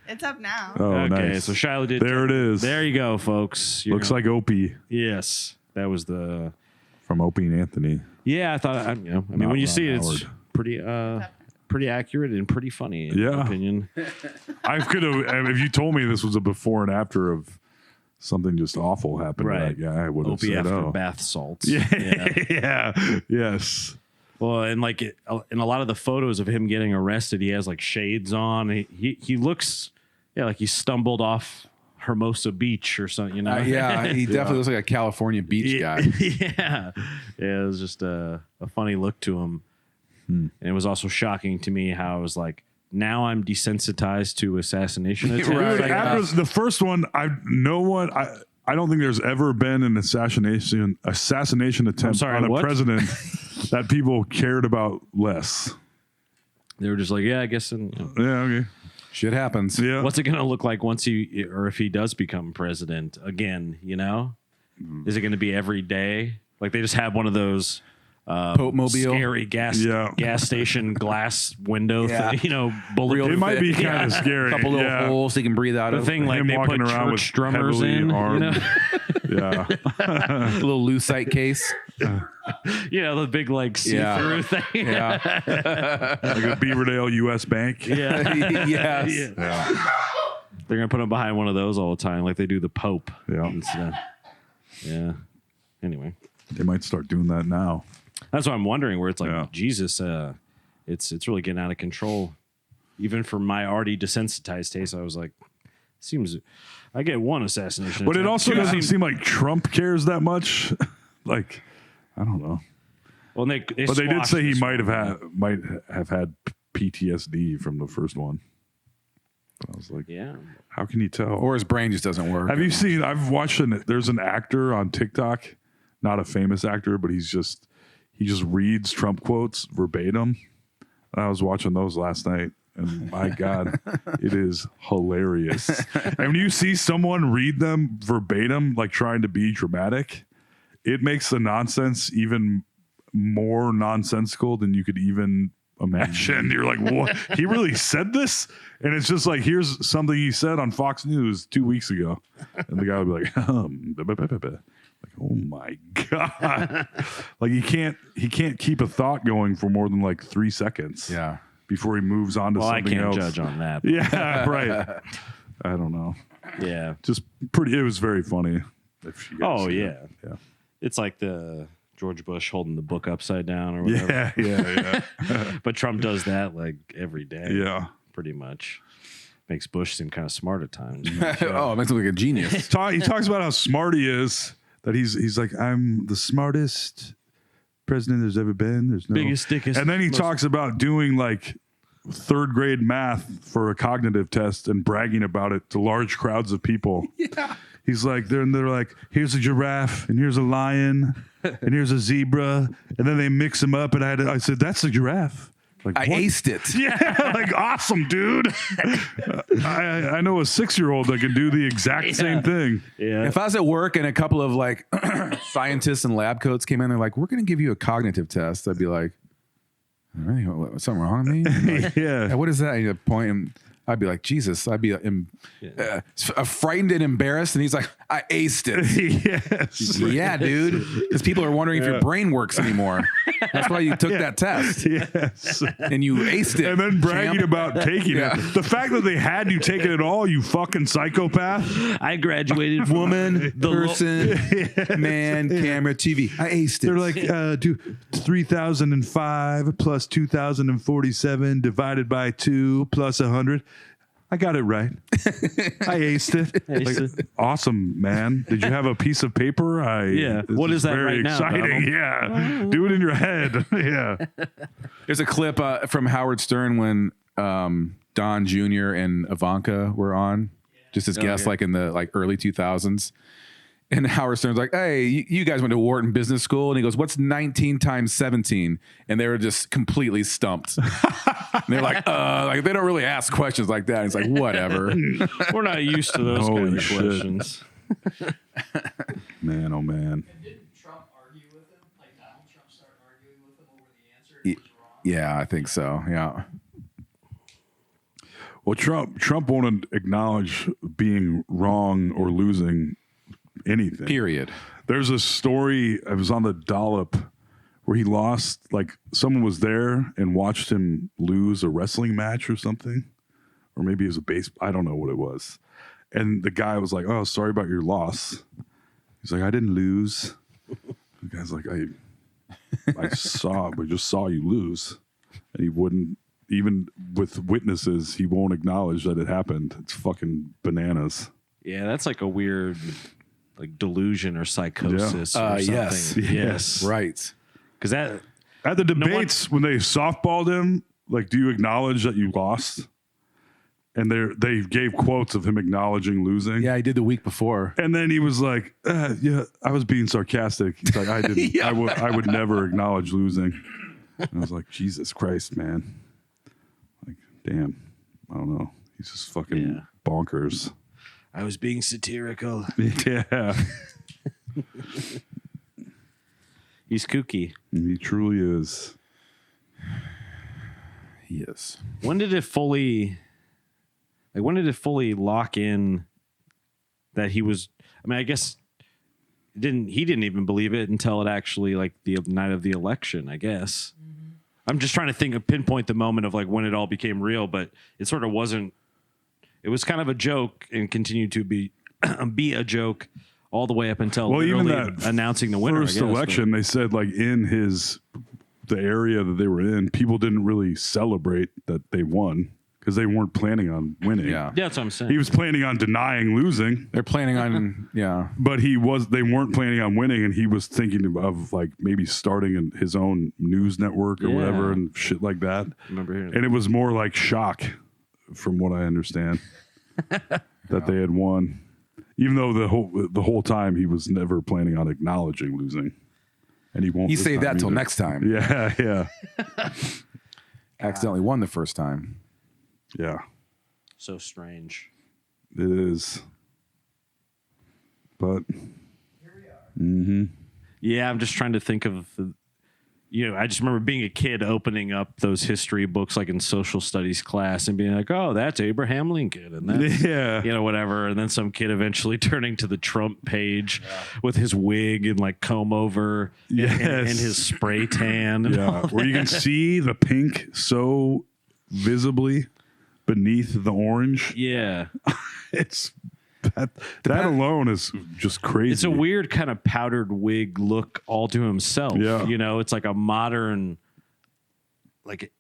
It's up now. Oh, Okay. nice. So Shiloh did. There it is. There you go, folks. Looks like Opie Yes. That was the. from Opie and Anthony. Yeah, I thought. I mean, Not when you Ron see it, it's Howard. pretty accurate and pretty funny. In my opinion. I could have, if you told me this was a before and after of something just awful happened to that guy, I would have Opie said, after oh. bath salts. Yeah. Yes. Well, and like in a lot of the photos of him getting arrested, he has like shades on. He looks, like he stumbled off Hermosa Beach or something. Yeah, he definitely looks like a California beach guy. Yeah. It was just a funny look to him. And it was also shocking to me how I was like, now I'm desensitized to assassination attempts. Right. Like, After the first one, I don't think there's ever been an assassination attempt sorry, on a what? president that people cared about less. they were just like, yeah, I guess. Yeah, okay. Shit happens. Yeah. What's it going to look like once if he does become president again, Is it going to be every day? Like they just have one of those Pope Mobile. scary gas station glass window thing, bullet. It might be kind of scary. A couple little holes so he can breathe out the of. thing like Him they walking put around church with drummers heavily in, armed. Yeah. A little lucite case. the big like see-through thing. Yeah. Like a Beaverdale U.S. Bank. Yeah. Yes. Yeah. They're gonna put him behind one of those all the time, like they do the Pope. Yeah. Yeah. Anyway, They might start doing that now. that's what I'm wondering. Where it's like, Yeah. Jesus, it's really getting out of control. Even for my already desensitized taste, I was like, I get one assassination. But it attempt. also Two doesn't seem- seem like Trump cares that much. Like, I don't know. Well, they But they did squashed say he this might one. have had PTSD from the first one. I was like, Yeah. how can you tell? Or his brain just doesn't work. Have you seen? I've watched. There's an actor on TikTok, not a famous actor, but he just reads Trump quotes verbatim. And I was watching those last night, and my God, it is hilarious. And when you see someone read them verbatim, like trying to be dramatic, it makes the nonsense even more nonsensical than you could even imagine. You're like, what? He really said this? And it's just like, here's something he said on Fox News 2 weeks ago. And the guy would be like, like, oh my God. Like he can't keep a thought going for more than like 3 seconds. Yeah. Before he moves on to Well, I something can't else. judge on that. Yeah, right. I don't know. Yeah. Just it was very funny. If you guys Oh see yeah. it. Yeah. It's like the George Bush holding the book upside down or whatever. Yeah. But Trump does that like every day. Yeah. Pretty much. Makes Bush seem kind of smart at times. Oh, it makes him look like a genius. He talks about how smart he is. That he's like, I'm the smartest president there's ever been. There's no Biggest, thickest, And then he most- talks about doing like third grade math for a cognitive test and bragging about it to large crowds of people. Yeah. He's like, they're like, here's a giraffe and here's a lion and here's a zebra. And then they mix them up. And I said, that's a giraffe. Like, I what? aced it. Yeah, like awesome, dude. I know a 6-year-old that can do the exact same thing. Yeah. If I was at work and a couple of like scientists in lab coats came in, they're like, "We're going to give you a cognitive test." I'd be like, "Really? Something wrong with me?" Like, Yeah. what is that? And you'd point him. I'd be like, Jesus. I'd be frightened and embarrassed. And he's like, I aced it. Yes. Yeah, dude. Because people are wondering if your brain works anymore. That's why you took that test. Yes. And you aced it. And then bragging champ. about taking Yeah. it. The fact that they had you take it at all, you fucking psychopath. I graduated from Woman, person, man, camera, TV. I aced it. They're like, do 3,005 plus 2,047 divided by 2 plus 100. I got it right. I aced it. Aced it. Awesome, man. Did you have a piece of paper? Yeah. This What is that very right now, exciting. Donald? Yeah. Do it in your head. Yeah. There's a clip from Howard Stern when Don Jr. and Ivanka were on, just as guests, like in the early 2000s. And Howard Stern's like, "Hey, you guys went to Wharton Business School," and he goes, "What's 19 times 17?" And they were just completely stumped. And they're like they don't really ask questions like that. And it's like, whatever. We're not used to those Holy kind of shit. questions. Man, oh man. And didn't Trump argue with him? Like Donald Trump started arguing with him over the answer and it was wrong? Yeah, I think so. Yeah. Well, Trump won't acknowledge being wrong or losing anything. Period. There's a story, I was on the Dollop, where he lost, like someone was there and watched him lose a wrestling match or something. Or maybe it was a I don't know what it was. And the guy was like, "Oh, sorry about your loss." He's like, "I didn't lose." The guy's like, I just saw you lose. And he wouldn't, even with witnesses, he won't acknowledge that it happened. It's fucking bananas. Yeah, that's like a weird like delusion or psychosis or something. Yes. Yes. Right. Because that At the debates, when they softballed him, like, do you acknowledge that you lost? And they gave quotes of him acknowledging losing. Yeah, I did the week before. And then he was like, "Yeah, I was being sarcastic." He's like, "I didn't. I would never acknowledge losing." And I was like, Jesus Christ, man. Like, damn. I don't know. He's just fucking bonkers. I was being satirical. Yeah, He's kooky. he truly is. Yes. When did it fully lock in that he was? I mean, I guess he didn't even believe it until it actually, like, the night of the election, I guess. I'm just trying to pinpoint the moment of like when it all became real, but it sort of wasn't. It was kind of a joke and continued to be a joke all the way up until Even literally that announcing the winner. first I guess, election, they said, like, in the area that they were in, people didn't really celebrate that they won because they weren't planning on winning. Yeah. Yeah, that's what I'm saying. He was planning on denying losing, They're planning on, yeah. but they weren't planning on winning, and he was thinking of like maybe starting his own news network or whatever and shit like that. I remember hearing And it was more like shock, from what I understand, that they had won, even though the whole time he was never planning on acknowledging losing, and he won't. He this saved time that till either. next time. Yeah, Accidentally won the first time. yeah. so strange. It is. But Yeah, I'm just trying to think of I just remember being a kid opening up those history books like in social studies class and being like, "Oh, that's Abraham Lincoln," and that's yeah, whatever. And then some kid eventually turning to the Trump page with his wig and like comb over and his spray tan. And yeah, where you can see the pink so visibly beneath the orange. yeah. It's that alone is just crazy. It's a weird kind of powdered wig look all to himself. Yeah. It's like a modern, like,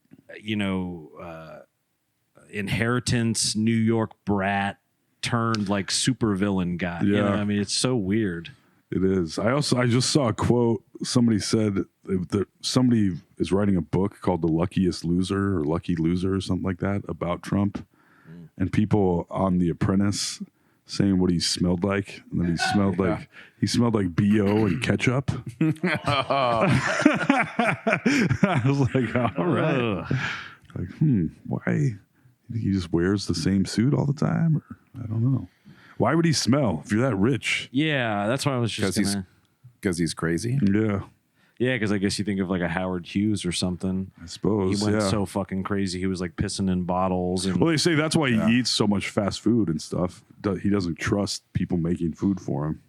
inheritance New York brat turned like supervillain guy. Yeah. I mean, it's so weird. It is. I just saw a quote. Somebody said that somebody is writing a book called The Luckiest Loser or Lucky Loser or something like that about Trump. And people on The Apprentice saying what he smelled like, and then he smelled like BO and ketchup. I was like, all right. Like, why? He just wears the same suit all the time, or I don't know. Why would he smell if you're that rich? Yeah, that's why I was just Because he's crazy. Yeah, Yeah, because I guess you think of like a Howard Hughes or something. I suppose. He went yeah. so fucking crazy. He was like pissing in bottles. And Well, they say that's why he eats so much fast food and stuff. He doesn't trust people making food for him.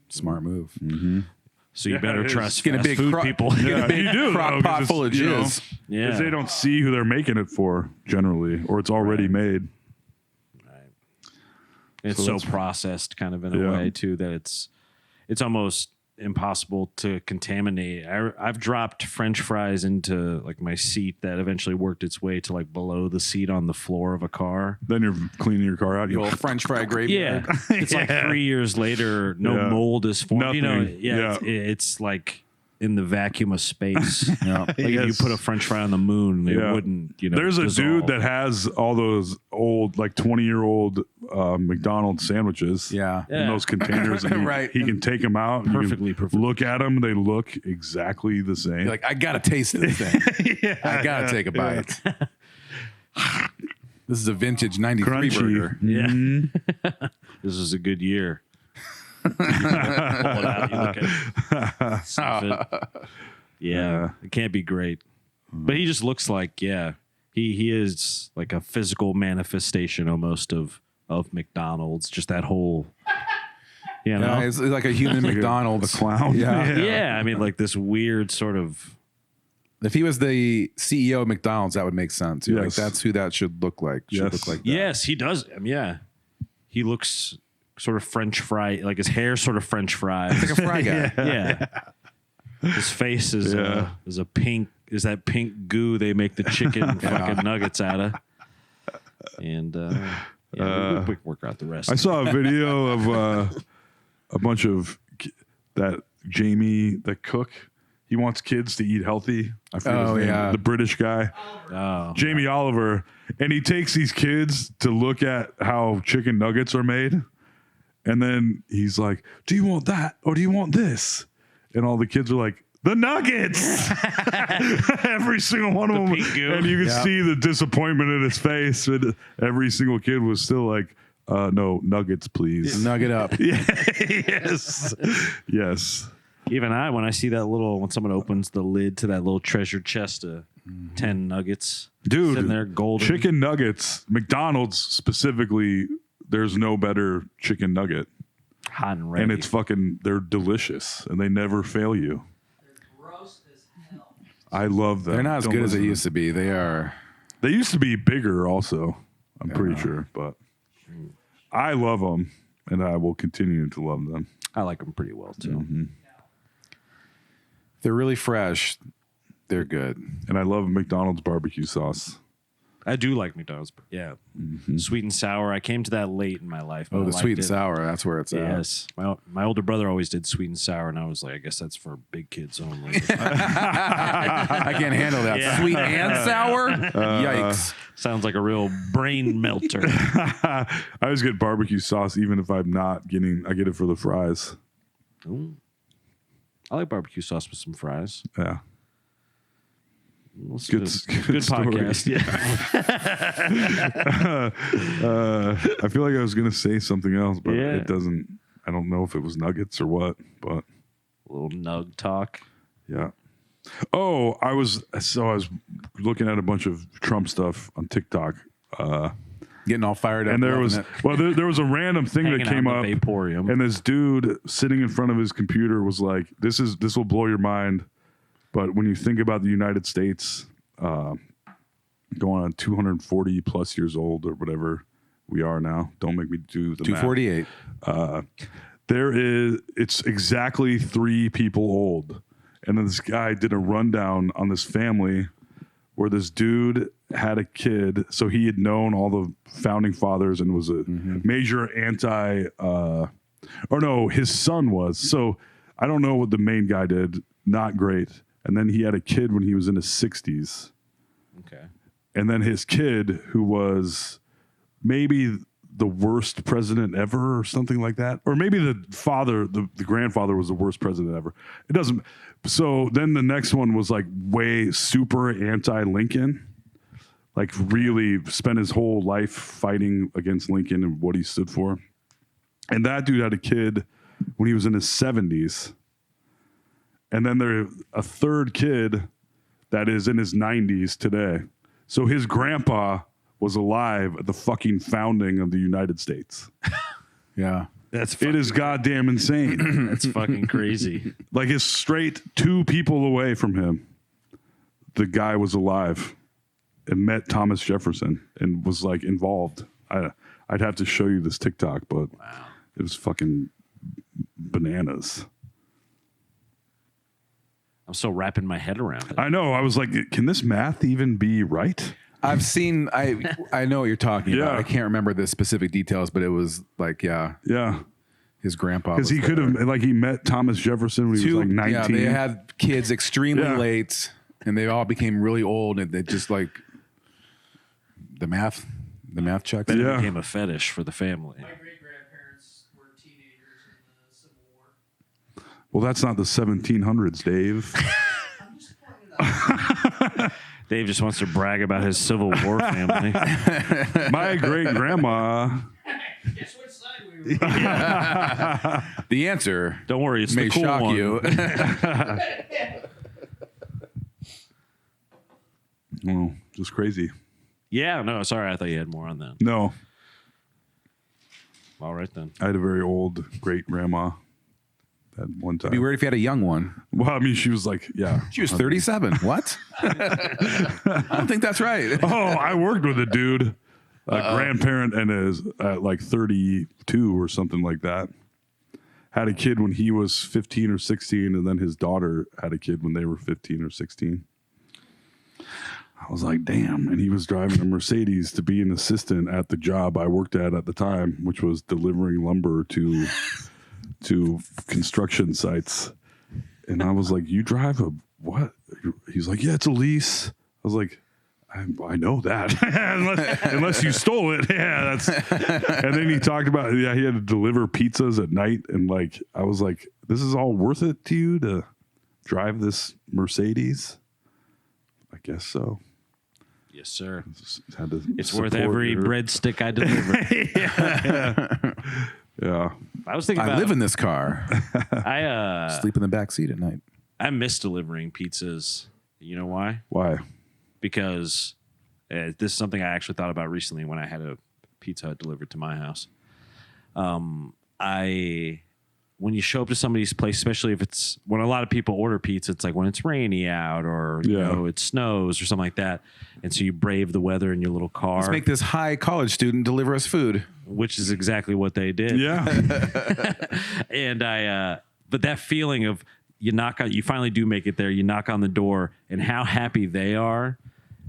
Smart move. so you Yeah, better it is. trust Get a fast big food cro- people. Yeah, you do. Crock though, 'cause pot it's, full of you know, jizz. Yeah. Because they don't see who they're making it for generally, or it's already made. It's So so, that's- processed kind of in a Yeah. way too that it's almost impossible to contaminate. I've dropped French fries into like my seat that eventually worked its way to like below the seat on the floor of a car. Then you're cleaning your car out. The You old French fry gravy. Yeah, it's like 3 years later, no Yeah. mold is formed. You know, Nothing. yeah, it's like in the vacuum of space. Yeah. Like if you Yes. put a French fry on the moon, it Yeah. wouldn't. You know, There's a dissolve. dude that has all those old, like 20-year-old McDonald's sandwiches. Yeah. In those containers, and Right. he can take them out. And you can Perfectly. look at them; they look exactly the same. You're like, I gotta taste this thing. I gotta take a bite. This is a vintage '93 Crunchy. burger. Yeah. This is a good year. You pull it out, you look at it, sniff it. Yeah, it can't be great. But he just looks like, he is like a physical manifestation almost of McDonald's. Just that whole, you know? Yeah, it's like a human McDonald's. a clown. Yeah. Yeah, I mean, like this weird sort of. If he was the CEO of McDonald's, that would make sense. You're Yes. like, that's who that should look like. Should Yes. look like that. Yes, he does. I mean, yeah, he looks sort of French fry, like his hair sort of French fries. Like a fry guy. Yeah. His face is a pink. Is that pink goo they make the chicken fucking nuggets out of? And we can work out the rest. I saw a video of a bunch of that Jamie, the cook. He wants kids to eat healthy. I forget his name. yeah. The British guy, Oh, Jamie Oliver, and he takes these kids to look at how chicken nuggets are made, and then he's like, "Do you want that or do you want this?" And all the kids are like, "The nuggets!" Every single one of them, pink goo. and you can see the disappointment in his face. And every single kid was still like, "No, nuggets, please." Nugget up. Yes, yes. even when someone opens the lid to that little treasure chest of 10 nuggets, Dude, sitting there golden. chicken nuggets, McDonald's specifically, there's no better chicken nugget. hot and ready. And it's they're delicious and they never fail you. They're gross as hell. I love them. They're not as Don't good as they listen used to be. They are. They used to be bigger also, I'm pretty sure, but I love them and I will continue to love them. I like them pretty well too. They're really fresh. They're good. And I love McDonald's barbecue sauce. I do like McDonald's. Yeah, sweet and sour. I came to that late in my life. but Oh, I the liked sweet and it. sour. That's where it's at. Yes, my older brother always did sweet and sour, and I was like, I guess that's for big kids only. I can't handle that. Yeah. Sweet and sour? Yikes. Sounds like a real brain melter. I always get barbecue sauce even if I'm not getting, I get it for the fries. Ooh. I like barbecue sauce with some fries. Yeah. Let's Good- do good story. podcast. Yeah. I feel like I was going to say something else, but Yeah. it doesn't, I don't know if it was nuggets or what, but A little nug talk. yeah. Oh, I was looking at a bunch of Trump stuff on TikTok, Getting all fired up. and there loving was it. there was a random thing Hanging that out came in up, the Vaporium. and this dude sitting in front of his computer was like, "This will blow your mind," but when you think about the United States going on 240 plus years old or whatever we are now, don't make me do the math. 248. It's exactly 3 people old. And then this guy did a rundown on this family where this dude had a kid. So he had known all the founding fathers and was a major his son was. So I don't know what the main guy did. Not great. And then he had a kid when he was in his 60s. Okay. And then his kid, who was maybe the worst president ever or something like that. Or maybe the father, the grandfather was the worst president ever. It doesn't. So then the next one was like way super anti-Lincoln. Like really spent his whole life fighting against Lincoln and what he stood for. And that dude had a kid when he was in his 70s. And then there's a third kid that is in his 90s today. So his grandpa was alive at the fucking founding of the United States. Yeah. It is goddamn insane. That's fucking crazy. Like it's straight 2 people away from him. The guy was alive and met Thomas Jefferson and was like involved. I'd have to show you this TikTok, but it was fucking bananas. I'm still wrapping my head around it. I know. I was like, can this math even be right? I've seen, I know what you're talking about. Yeah. I can't remember the specific details, but it was like, Yeah. his grandpa. Because he could have, like, he met Thomas Jefferson when he was like 19. Yeah, they had kids extremely late, and they all became really old, and they just like the math checks. Then it Yeah. became a fetish for the family. My great grandparents were teenagers in the Civil War. Well, that's not the 1700s, Dave. I'm just pointing out. Dave just wants to brag about his Civil War family. My great grandma. Guess what side we were on? The answer Don't worry, it's may the cool shock one. you. Oh, just crazy. Yeah, no, sorry, I thought you had more on that. No, All right then. I had a very old great grandma at one time. Be weird if you had a young one. Well, I mean, she was like, yeah. She was 37. What? I don't think that's right. Oh, I worked with a dude, a grandparent, and is like 32 or something like that. Had a kid when he was 15 or 16, and then his daughter had a kid when they were 15 or 16. I was like, damn. And he was driving a Mercedes to be an assistant at the job I worked at the time, which was delivering lumber to construction sites. And I was like, you drive a what? He's like, yeah, it's a lease. I was like, I know that. unless you stole it. Yeah, that's. And then he talked about, he had to deliver pizzas at night. And like, I was like, this is all worth it to you to drive this Mercedes? I guess so. Yes, sir. Had to It's worth support every your- breadstick I deliver. Yeah. I was thinking I about live in this car. I Sleep in the back seat at night. miss delivering pizzas. You know why? Why? Because this is something I actually thought about recently when I had a Pizza Hut delivered to my house. When you show up to somebody's place, especially if it's when a lot of people order pizza, it's like when it's rainy out or you know it snows or something like that, and so you brave the weather in your little car. Let's make this high college student deliver us food. Which is exactly what they did. Yeah. And but that feeling of you finally do make it there, you knock on the door, and how happy they are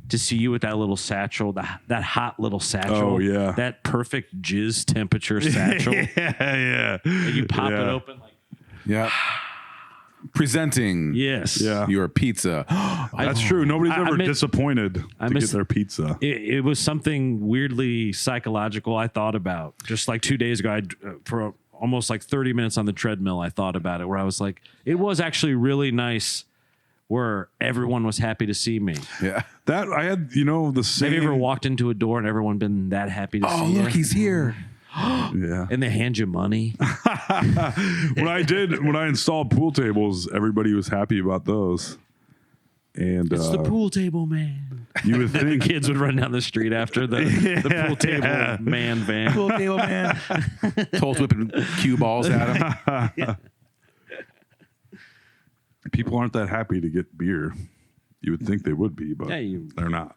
to see you with that little satchel, that hot little satchel. Oh, yeah. That perfect jizz temperature satchel. Yeah. And you pop it Yeah. open like, Yeah. Presenting yes. Yeah. your pizza. That's true. Nobody's I ever miss- disappointed to miss- get their pizza. It was something weirdly psychological I thought about. Just like 2 days ago, for almost like 30 minutes on the treadmill, I thought about it, where I was like, it was actually really nice where everyone was happy to see me. Yeah. That I had, the same. Have you ever walked into a door and everyone been that happy to Oh, see look, you? he's here. Yeah. And they hand you money. When I installed pool tables, everybody was happy about those. And It's the pool table man. you would The think kids would run down the street after the pool table man van. Cool table man. Told whipping cue balls at him. people aren't that happy to get beer. You would think they would be, but Yeah, they're not.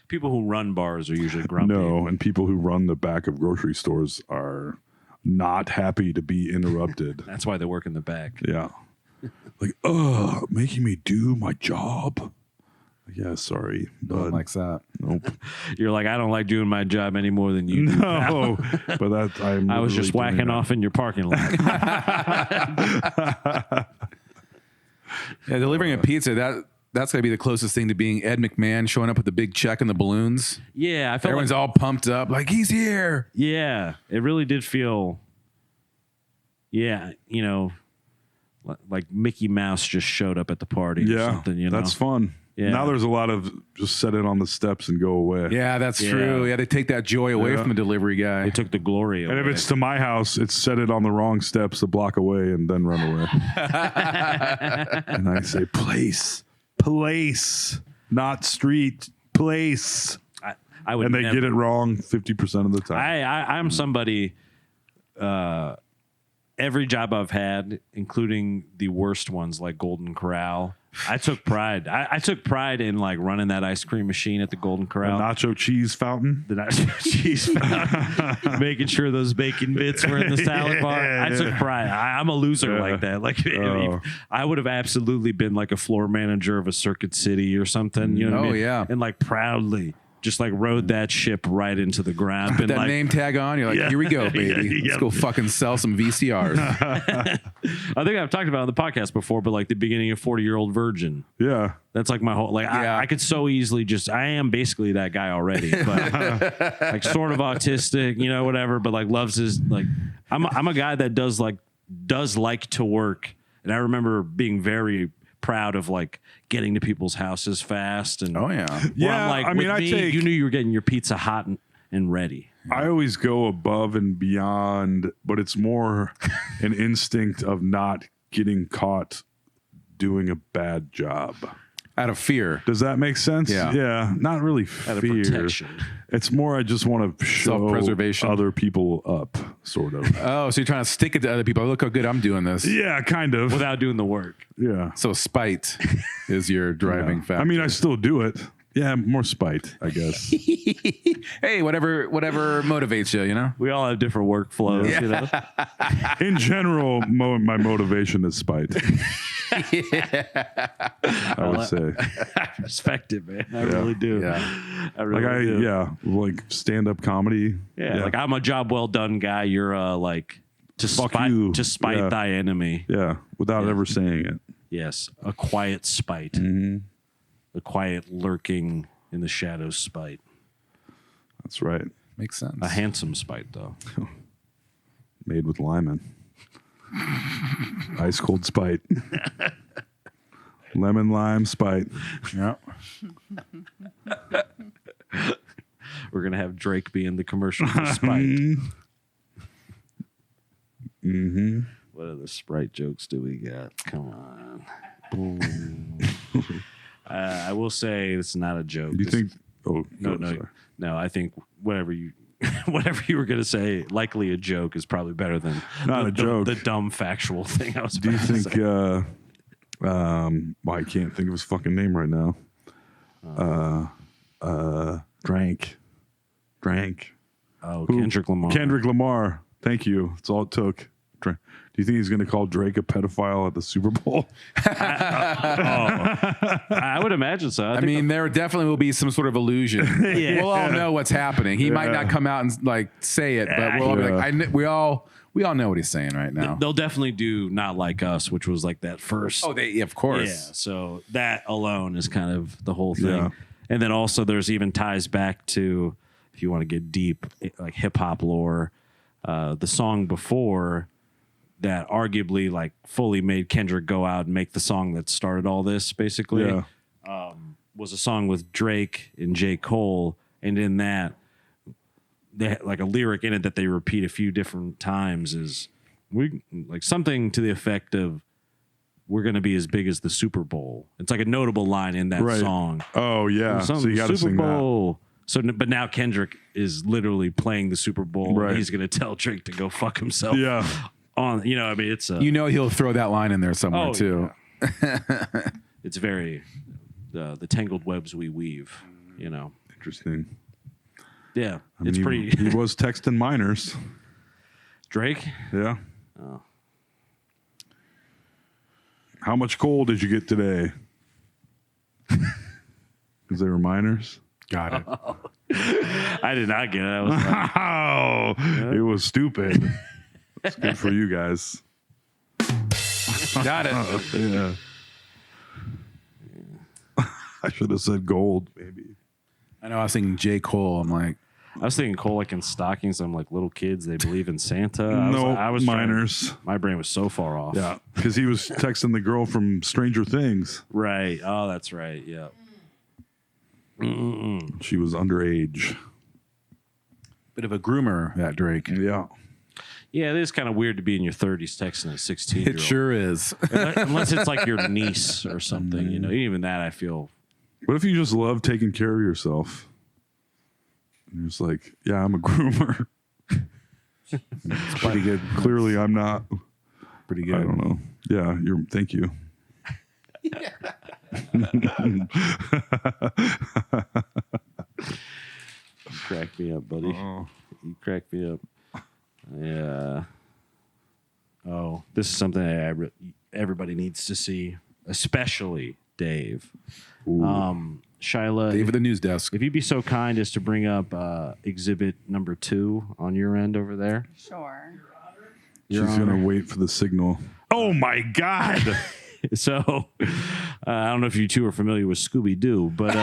people who run bars are usually grumpy. No, and people who run the back of grocery stores are not happy to be interrupted. That's why they work in the back. Yeah. Like, making me do my job. Yeah, sorry. No one But likes that. nope. You're like, I don't like doing my job any more than you do. No. But that I'm I was just literally doing whacking that. off in your parking lot. Yeah, delivering a pizza, that's got to be the closest thing to being Ed McMahon showing up with the big check and the balloons. Yeah, I felt Everyone's like, all pumped up, like he's here. yeah, it really did feel, yeah, you know, like Mickey Mouse just showed up at the party or Yeah, something, you know. that's fun. Yeah. Now there's a lot of just set it on the steps and go away. Yeah, that's Yeah. true. Yeah, they take that joy away Yeah. from the delivery guy. They took the glory away. And if it's to my house, it's set it on the wrong steps a block away and then run away. And I say, place, not street, place. I would And they never, get it wrong 50% of the time. I'm somebody, every job I've had, including the worst ones like Golden Corral, I took pride. I took pride in like running that ice cream machine at the Golden The Corral. nacho cheese fountain. The nacho cheese fountain, making sure those bacon bits were in the salad bar. I took pride. I'm a loser Yeah. like that. Like Oh. I would have absolutely been like a floor manager of a Circuit City or something. You know what I Oh, mean? yeah. And like proudly just like rode that ship right into the ground. Put Been that like, name tag on. You're like, Yeah. here we go, baby. Yeah. Let's go fucking sell some VCRs. I think I've talked about it on the podcast before, but like the beginning of 40-Year-Old Virgin. Yeah. That's like my whole like Yeah. I could so easily just I am basically that guy already, but like sort of autistic, you know, whatever, but like loves his like I'm a guy that does like to work, and I remember being very proud of like getting to people's houses fast and Oh, yeah. where Yeah, I'm like I mean, with I me, take- you knew you were getting your pizza hot and ready. I always go above and beyond, but it's more an instinct of not getting caught doing a bad job. Out of fear. Does that make sense? Yeah. Yeah. Not really Out of fear. protection. It's more I just want to show Self-preservation. other people up, sort of. Oh, so you're trying to stick it to other people. Look how good I'm doing this. Yeah, kind of. Without doing the work. Yeah. So spite is your driving factor. I mean, I still do it. Yeah, more spite, I guess. hey, whatever motivates you, you know? We all have different workflows, you know. In general, my motivation is spite. I would say. I respect it, man. I really do. Yeah. I really do. like stand-up comedy. Yeah, like I'm a job well done guy. You're like to Fuck spite you. Yeah. thy enemy. Yeah, without ever saying it. Yes, a quiet spite, Mm-hmm. a quiet lurking in the shadows spite. That's right. Makes sense. A handsome spite, though. Made with lyman. Ice cold spite. Lemon lime spite. Yeah. We're gonna have Drake be in the commercial for Spite. Mm-hmm. What other Sprite jokes do we got? Come on. Boom. I will say it's not a joke. Do you This- think? Oh No, sorry. no. I think whatever you were gonna say, likely a joke, is probably better than Not a joke. The dumb factual thing I was. Do you about to think? say. Well, I can't think of his fucking name right now. Drank. Oh, Who? Kendrick Lamar. Kendrick Lamar. Thank you. That's all it took. Do you think he's going to call Drake a pedophile at the Super Bowl? I would imagine so. I think mean, there definitely will be some sort of illusion. Yeah. We'll all know what's happening. He might not come out and like say it, but we'll all be like, we all know what he's saying right now. they'll definitely do Not Like Us, which was like that first. Oh, of course. Yeah, so that alone is kind of the whole thing. Yeah. And then also there's even ties back to, if you want to get deep, like hip hop lore, the song before that arguably like fully made Kendrick go out and make the song that started all this basically Yeah. was a song with Drake and J. Cole. And in that, they had like a lyric in it that they repeat a few different times is we like something to the effect of, we're going to be as big as the Super Bowl. It's like a notable line in that Right. song. Oh yeah. So you got to Super sing Bowl. So, but now Kendrick is literally playing the Super Bowl. Right. He's going to tell Drake to go fuck himself. that. Yeah. On, you know, I mean, it's a, You know he'll throw that line in there somewhere Oh, too. it's very the tangled webs we weave. You know, Interesting. yeah, I mean, it's pretty. He was texting minors. Drake. Yeah. Oh. How much coal did you get today? Because they were minors. Got it. I did not get it. I was like, Oh, it was stupid. It's good for you guys. Got it. Yeah. I should have said gold, maybe. I know I was thinking J. Cole. I'm like, I was thinking Cole like in stockings. I'm like little kids. They believe in Santa. I was minors. My brain was so far off. Yeah, because he was texting the girl from Stranger Things. Right. Oh, that's right. Yeah. She was underage. bit of a groomer, that Drake. Yeah. Yeah, it is kind of weird to be in your 30s texting a 16-year-old. It sure is. Unless it's like your niece or something, you know. Even that, I feel. What if you just love taking care of yourself? And you're just like, yeah, I'm a groomer. It's pretty good. Clearly, I'm not. Pretty good. I don't know. Yeah, thank you. You crack me up, buddy. Oh. You crack me up. Yeah. Oh, this is something that everybody needs to see, especially Dave. Shyla, Dave at the news desk. if you'd be so kind as to bring up exhibit number 2 on your end over there. Sure. She's going to wait for the signal. Oh, my God. So, I don't know if you two are familiar with Scooby Doo, but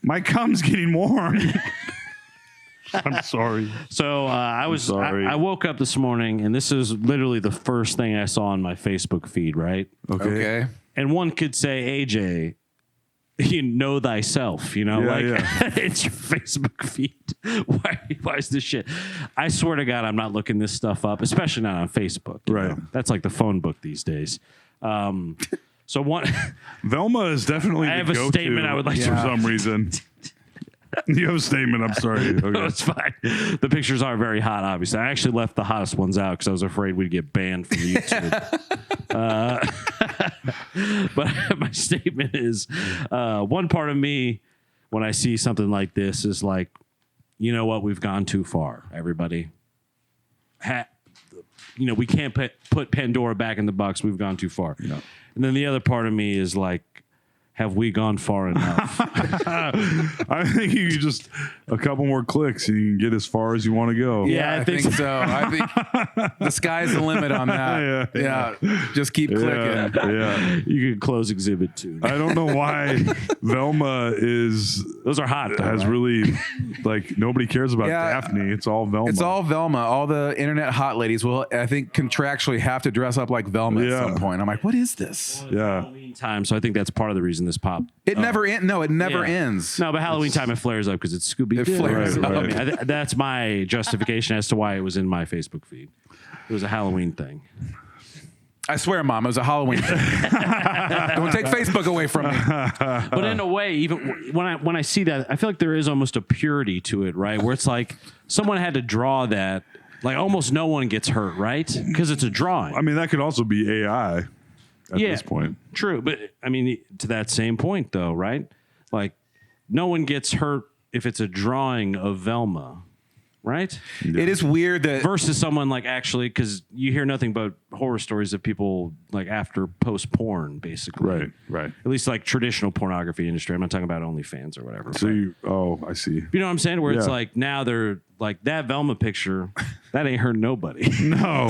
My cum's getting warm. I'm sorry. so sorry. I woke up this morning, and this is literally the first thing I saw on my Facebook feed, right? Okay. And one could say, AJ, you know thyself, you know, it's your Facebook feed. Why is this shit? I swear to God, I'm not looking this stuff up, especially not on Facebook. you Right. know? That's like the phone book these days. So one, Velma is definitely I the have a go-to statement I would like to- for some reason. You have a statement. I'm sorry. no, Okay. it's fine. The pictures are very hot, obviously. I actually left the hottest ones out because I was afraid we'd get banned from YouTube. But my statement is one part of me, when I see something like this, is like, you know what? We've gone too far, everybody. We can't put Pandora back in the box. We've gone too far. No. And then the other part of me is like, have we gone far enough? I think you just a couple more clicks and you can get as far as you want to go. Yeah, I think so. I think the sky's the limit on that. Yeah. Just keep clicking. Yeah. You could close exhibit 2. I don't know why Velma Those are hot, though, has right? really like nobody cares about Yeah. Daphne. It's all Velma. It's all Velma. All the internet hot ladies will, I think, contractually have to dress up like Velma at some point. I'm like, what is this? Yeah. Halloween time, so I think that's part of the reason this popped. It never ends. No, it never Yeah. ends. No, but Halloween time it flares up because it's Scooby Doo. It flares up. I mean, that's my justification as to why it was in my Facebook feed. It was a Halloween thing. I swear, Mom, it was a Halloween thing. Don't take Facebook away from me. But in a way, even when I see that, I feel like there is almost a purity to it, right? Where it's like someone had to draw that. Like almost no one gets hurt, right? Because it's a drawing. I mean, that could also be AI at this point. True, but I mean, to that same point, though, right? Like, no one gets hurt if it's a drawing of Velma, right? It is weird that Versus someone like actually, because you hear nothing but horror stories of people like after post porn, basically. Right. At least like traditional pornography industry. I'm not talking about OnlyFans or whatever. So but- I see. you know what I'm saying? Where it's Yeah. like now they're like that Velma picture, that ain't hurt nobody. No.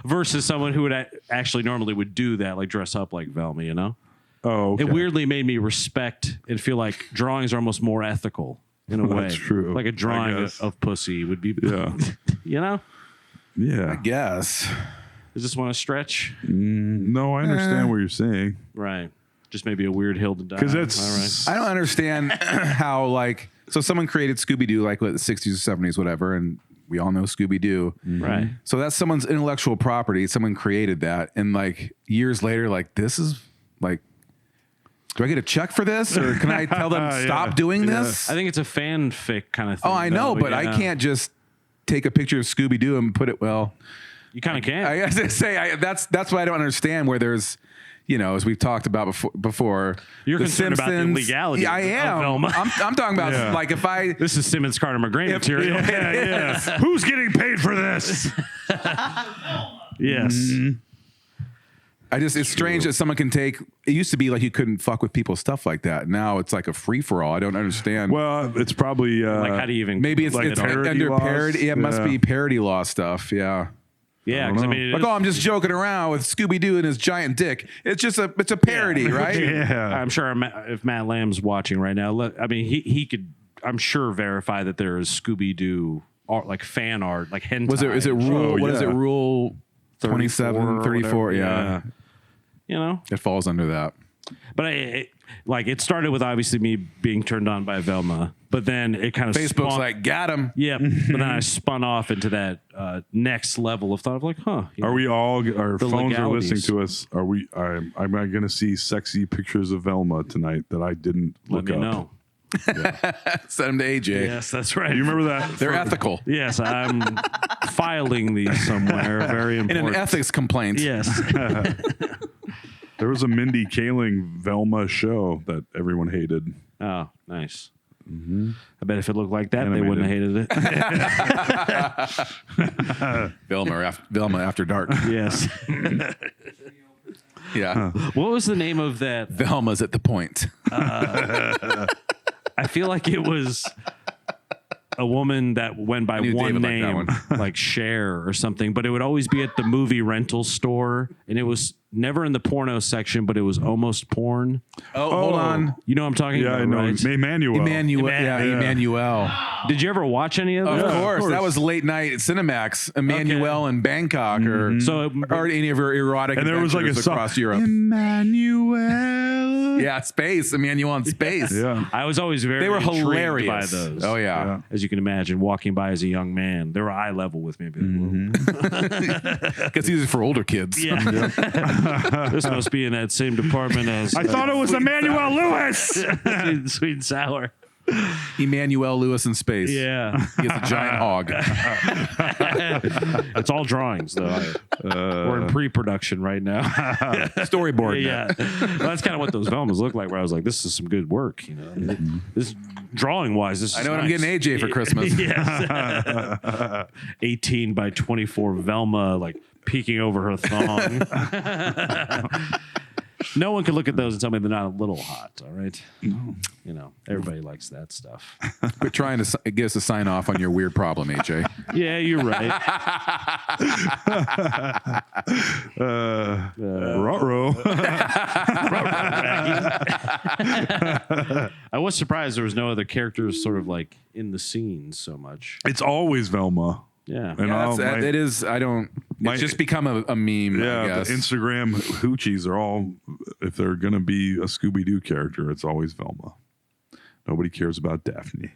Versus someone who would actually normally would do that, like dress up like Velma, you know? Oh, okay. It weirdly made me respect and feel like drawings are almost more ethical in a way. That's true, Like a I drawing guess. of pussy would be, Yeah. you know? Yeah. Yes. Is this one a stretch? No, I understand what you're saying. Right. Just maybe a weird hill to die. Because that's I don't understand how, like, so someone created Scooby Doo, like, what, the 60s or 70s, whatever, and we all know Scooby Doo. All right. Right. So that's someone's intellectual property. Someone created that. And, like, years later, like, this is, like, do I get a check for this? Or can I tell them stop doing this? I think it's a fanfic kind of thing. Oh, I know, though, but I yeah. can't just take a picture of Scooby Doo and put it, well, You kind of can. I guess I say that's what I don't understand. Where there's, you know, as we've talked about before, You're The concerned about the Simpsons- illegality Yeah, I of am. Velma. I'm talking about like if I This is Simmons Carter McGrain material. yeah. Who's getting paid for this? Yes. it's strange that someone can take. It used to be like you couldn't fuck with people's stuff like that. Now it's like a free for all. I don't understand. Well, it's probably Like, how do you even maybe it's like it's parody under laws? parody. It must Yeah. be parody law stuff. Yeah. Yeah, don't because I know. mean, it Like, is- oh, I'm just joking around with Scooby Doo and his giant dick. It's a parody, right? Yeah. I'm sure if Matt Lamb's watching right now, I mean, he could, I'm sure, verify that there is Scooby Doo art, like fan art, like hentai. Is it rule? Oh, What is it? yeah. Rule 27, or 34. whatever. Yeah. You know, It falls under that. but it started with obviously me being turned on by Velma, but then it kind of Facebook's like, got him. yeah, but then I spun off into that next level of thought of like, huh? you know, Are we all? Our The phones are listening legalities. to us. Are we? Am I going to see sexy pictures of Velma tonight that I didn't let look me up? know. Send him to AJ. Yes, that's right. You remember that? They're ethical. Yes, I'm filing these somewhere. Very In important. an ethics complaint. Yes. There was a Mindy Kaling Velma show that everyone hated. Oh, nice. I bet if it looked like that, they Animated. wouldn't have hated it. Velma After Dark. Yes. Yeah. What was the name of that? Velma's at the point. I feel like it was a woman that went by knew one David liked that name, one. like Cher or something, but it would always be at the movie rental store, and it was never in the porno section, but it was almost porn. Oh, hold on. You know what I'm talking Yeah, about, I know. right? Emmanuel. Emmanuel. Yeah, Emmanuel. Emmanuel. Did you ever watch any of Of those? course. That was late night at Cinemax. Emmanuel in Bangkok So, or any of her erotic And there was like a adventures song. across Europe. Emmanuel. Yeah, space. Emmanuel in space. Yeah. I was always very They were intrigued hilarious. by those. Oh, yeah. As you can imagine, walking by as a young man, they were eye level with me. I'd be like, Because these are for older kids. yeah. This must be in that same department as I thought it was Emmanuel Lewis. sweet and sour. Emmanuel Lewis in space. Yeah. He has a giant hog. It's all drawings, though. We're in pre-production right now. Storyboard. Yeah. Well, that's kind of what those Velmas look like, where I was like, this is some good work. You know, I mean, this drawing-wise, this is I know what I'm nice. getting AJ for Christmas. Yes. 18 by 24 Velma, like, peeking over her thong. No one can look at those and tell me they're not a little hot, all right? You know, everybody likes that stuff. Quit trying to get us to sign off on your weird problem, AJ. Yeah, you're right. Ruh-roh. I was surprised there was no other characters sort of like in the scenes so much. It's always Velma. Yeah. And Yeah, all my- it is. I don't. my- It's just become a meme. I Yeah, guess. the Instagram hoochies are all, if they're going to be a Scooby-Doo character, it's always Velma. Nobody cares about Daphne.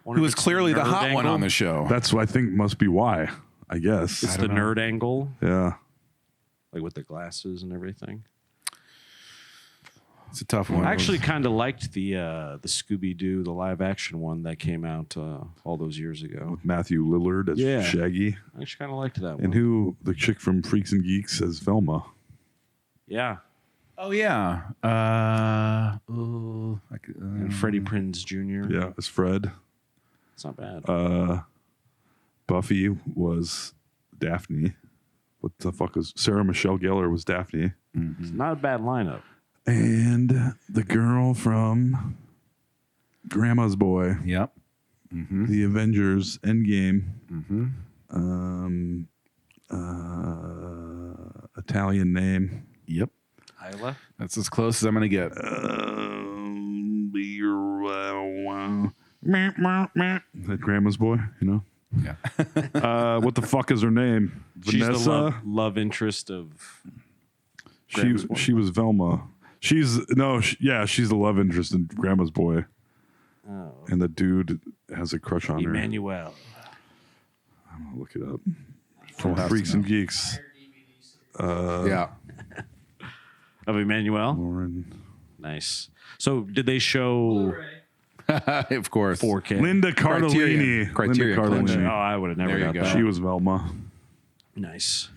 Wonder Who if was it's clearly the nerd hot one angle. on the show. That's what I think must be why, I guess. It's the nerd angle, Yeah. like with the glasses and everything. It's a tough one. I actually kind of liked the Scooby Doo, the live action one that came out all those years ago. Matthew Lillard as Yeah. Shaggy. I actually kind of liked that one. And who, the chick from Freaks and Geeks as Velma. Yeah, Oh yeah. and Freddie Prinze Jr. Yeah, as Fred. It's not bad. Buffy was Daphne. What the fuck is Sarah Michelle Gellar was Daphne. It's not a bad lineup. And the girl from Grandma's Boy, Yep. the Avengers Endgame, Italian name. Yep. Isla. That's as close as I'm gonna get. That Grandma's Boy, you know? Yeah. What the fuck is her name? She's the Vanessa? love interest of. Grandma's Boy. She was Velma. She's the love interest in Grandma's Boy. Oh. And the dude has a crush on her. Emmanuel. I'll look it up. Full house Freaks now. and Geeks. Yeah. Of Emmanuel. Lauren. Nice. So did they show Of course. 4K? Linda Cardellini. Criterion Linda Collection. Cardellini. Oh, I would have never There you got go. that. She was Velma. Nice.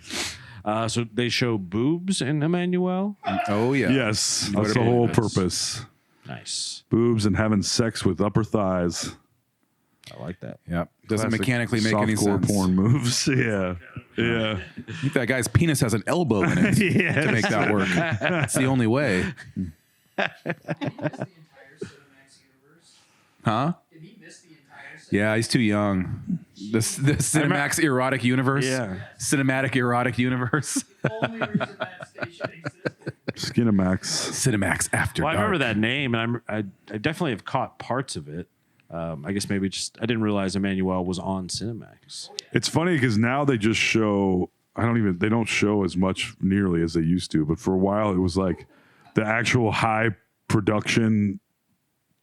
So they show boobs in Emmanuel. Oh yeah. Yes, would that's the have whole believed it. purpose. Nice. Boobs and having sex with upper thighs. I like that. Yep. Doesn't Classic mechanically make any softcore sense. porn moves. Yeah, yeah. I think that guy's penis has an elbow in it to make that work. It's the only way. Did he miss the entire Cinemax universe? Huh? Did he miss the entire Cinemax? Yeah, he's too young. The Cinemax erotic universe. Yeah. Cinematic erotic universe. Only reason that station existed. Skinamax. Cinemax After Well, I Dark. remember that name, and I definitely have caught parts of it. I guess maybe I didn't realize Emmanuel was on Cinemax. It's funny because now they just show. They don't show as much nearly as they used to. But for a while, it was like the actual high production,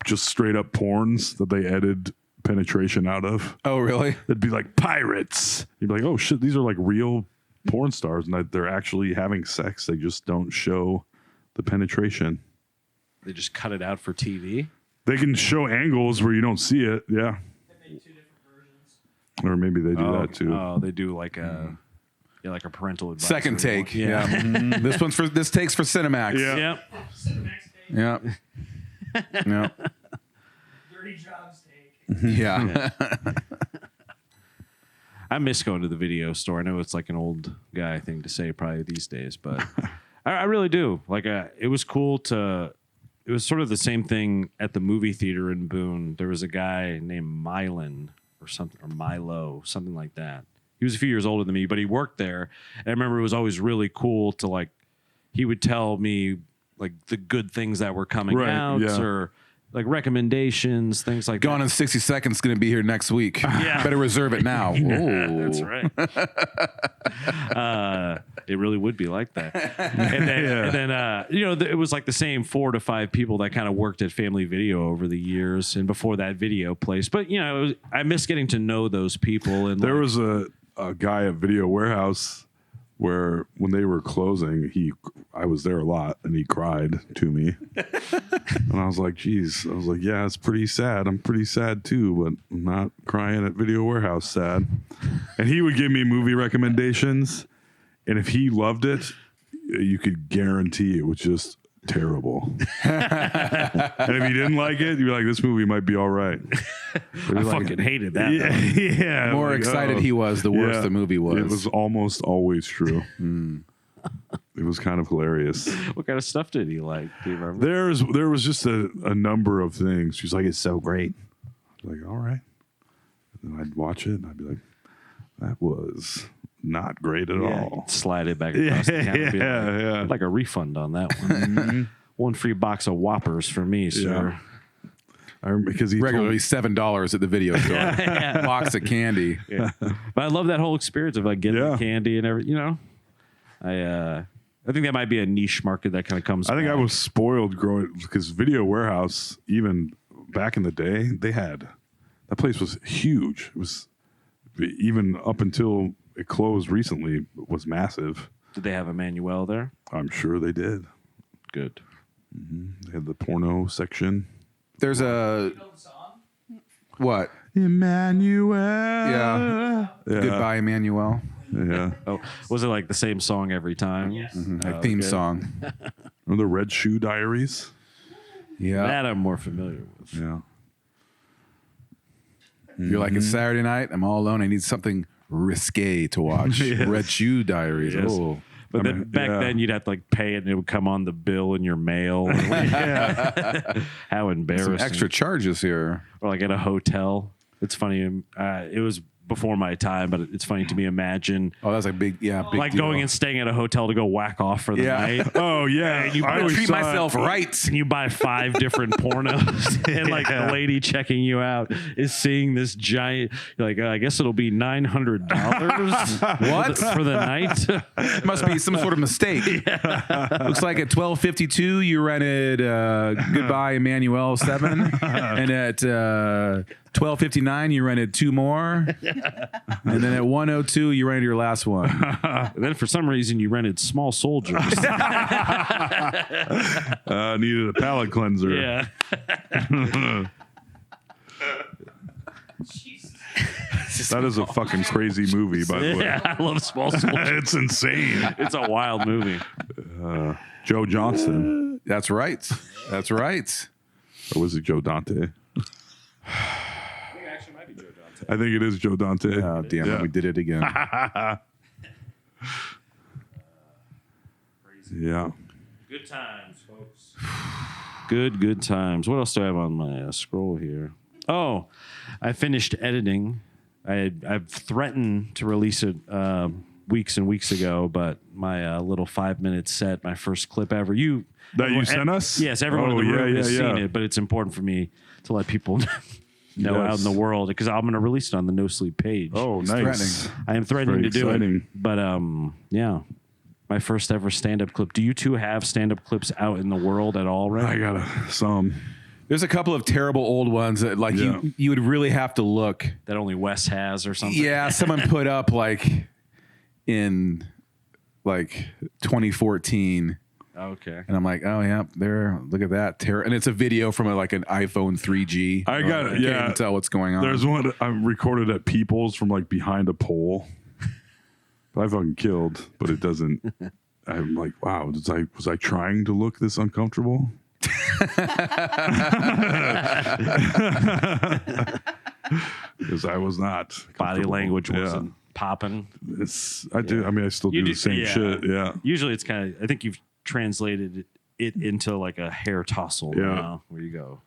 just straight up porns that they edited penetration out of. Oh, really? It'd be like pirates. You'd be like, oh shit, these are like real porn stars, and they're actually having sex. They just don't show the penetration. They just cut it out for TV. They can show angles where you don't see it. Yeah. They made 2 different versions. Or maybe they do that too. Oh, they do like a like a parental advisory Second take. one. Yeah. Mhm. This takes for Cinemax. Yeah. Yep. Cinemax take. Yeah. Yeah. Dirty jobs take. Yeah. I miss going to the video store. I know it's like an old guy thing to say probably these days, but I really do. Like, it was cool it was sort of the same thing at the movie theater in Boone. There was a guy named Mylan or Milo, something like that. He was a few years older than me, but he worked there. And I remember it was always really cool to like, he would tell me like the good things that were coming Right, out yeah. or like recommendations, things like Gone that. in 60 Seconds going to be here next week. Yeah. Better reserve it now. That's Ooh. right. It really would be like that. And then it was like the same 4 to 5 people that kind of worked at Family Video over the years and before that video place. But, I miss getting to know those people. And There was a guy at Video Warehouse where when they were closing, I was there a lot and he cried to me. And I was like, geez. I was like, yeah, it's pretty sad. I'm pretty sad too, but I'm not crying at Video Warehouse sad. And he would give me movie recommendations. And if he loved it, you could guarantee it was just terrible. And if he didn't like it, you'd be like, this movie might be all right. I fucking hated that. Yeah, yeah. More like, excited he was, the worse the movie was. It was almost always true. It was kind of hilarious. What kind of stuff did he like? Do you remember? There was just a number of things. She's like, it's so great. I was like, all right. And then I'd watch it and I'd be like, that was not great at all. Slide it back across the counter. Be like, I'd like a refund on that one. One free box of Whoppers for me, sir. I remember because he regularly $7 at the video store. Box of candy. Yeah. But I love that whole experience of like getting Yeah. the candy and everything. I think that might be a niche market that kind of comes. I think I back. was spoiled growing because Video Warehouse, even back in the day, that place was huge. It was even up until it closed recently was massive. Did they have Emmanuel there? I'm sure they did. Good. They had the porno section. There's a You know the song? what? Emmanuel. Yeah. Goodbye, Emmanuel. Yeah. Oh, was it like the same song every time? Yes. Our theme song. Remember the Red Shoe Diaries? Yeah. That I'm more familiar with. Yeah. You're like, it's Saturday night. I'm all alone. I need something risque to watch. Yes. Red Shoe Diaries. Yes. Oh. But then mean, back yeah. then you'd have to like pay it and it would come on the bill in your mail. How embarrassing. Some extra charges here. Or like at a hotel. It's funny. It was before my time, but it's funny to me imagine Oh, that's like big like deal. going and staying at a hotel to go whack off for the Yeah. night. Oh, yeah. And you I always treat saw myself right. And you buy 5 different pornos, and like the lady checking you out is seeing this giant. You're like, I guess it'll be $900 What? for the night. It must be some sort of mistake. Looks like at 12:52 you rented Goodbye Emmanuel 7, and at 12:59 you rented 2 more, and then at 1:02 you rented your last one. And then for some reason you rented Small Soldiers. Needed a palate cleanser. Yeah. Jesus. That is a fucking crazy movie, by the way. Yeah, I love Small Soldiers. It's insane. It's a wild movie. Joe Johnston. That's right. That's right. Or was it Joe Dante? I think it is Joe Dante. Oh, damn it. We did it again. Yeah. Good times, folks. Good times. What else do I have on my scroll here? Oh, I finished editing I've threatened to release it weeks and weeks ago, but my little 5-minute set, my first clip ever. You sent us? Yes, everyone in the room has seen it, but it's important for me to let people know out in the world because I'm going to release it on the No Sleep page. Oh, nice. I am threatening to do exciting. it, but yeah, my first ever stand-up clip. Do you two have stand-up clips out in the world at all? Right? I got some. There's a couple of terrible old ones that like you would really have to look. That only Wes has or something. Yeah, someone put up like in like 2014. Okay. And I'm like, oh yeah, there. Look at that. And it's a video from like an iPhone 3G. I got can't even tell what's going on. There's one I recorded at People's from like behind a pole. I fucking killed, but it doesn't. I'm like, wow, was I trying to look this uncomfortable? Because I was not. Body language wasn't popping. I do. I mean, I still do the same shit. Yeah. Usually it's kind of, I think you've translated it into like a hair tussle. Yeah. Now, where you go.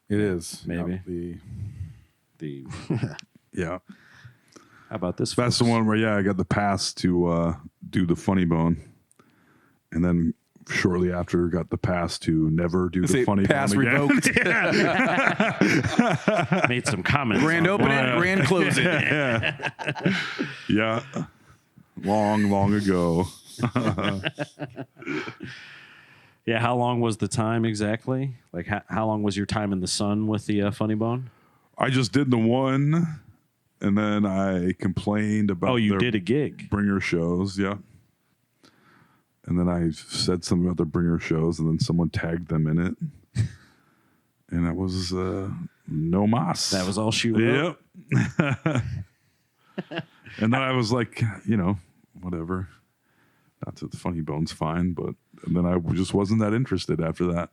It is. Maybe. The Yeah. How about this? That's the one where, I got the pass to do the funny bone. And then shortly after, got the pass to never do the funny pass bone again. revoked. Made some comments. Grand on opening, that. grand closing. Yeah. Long ago. Yeah. How long was the time exactly? Like how long was your time in the sun with the funny bone? I just did the one, and then I complained about. Oh, you their did a gig. bringer shows, yeah. And then I said something about the bringer shows, and then someone tagged them in it, and that was no mas. That was all she wrote. Yep. And then I was like, whatever. Not that the funny bone's fine, but and then I just wasn't that interested after that.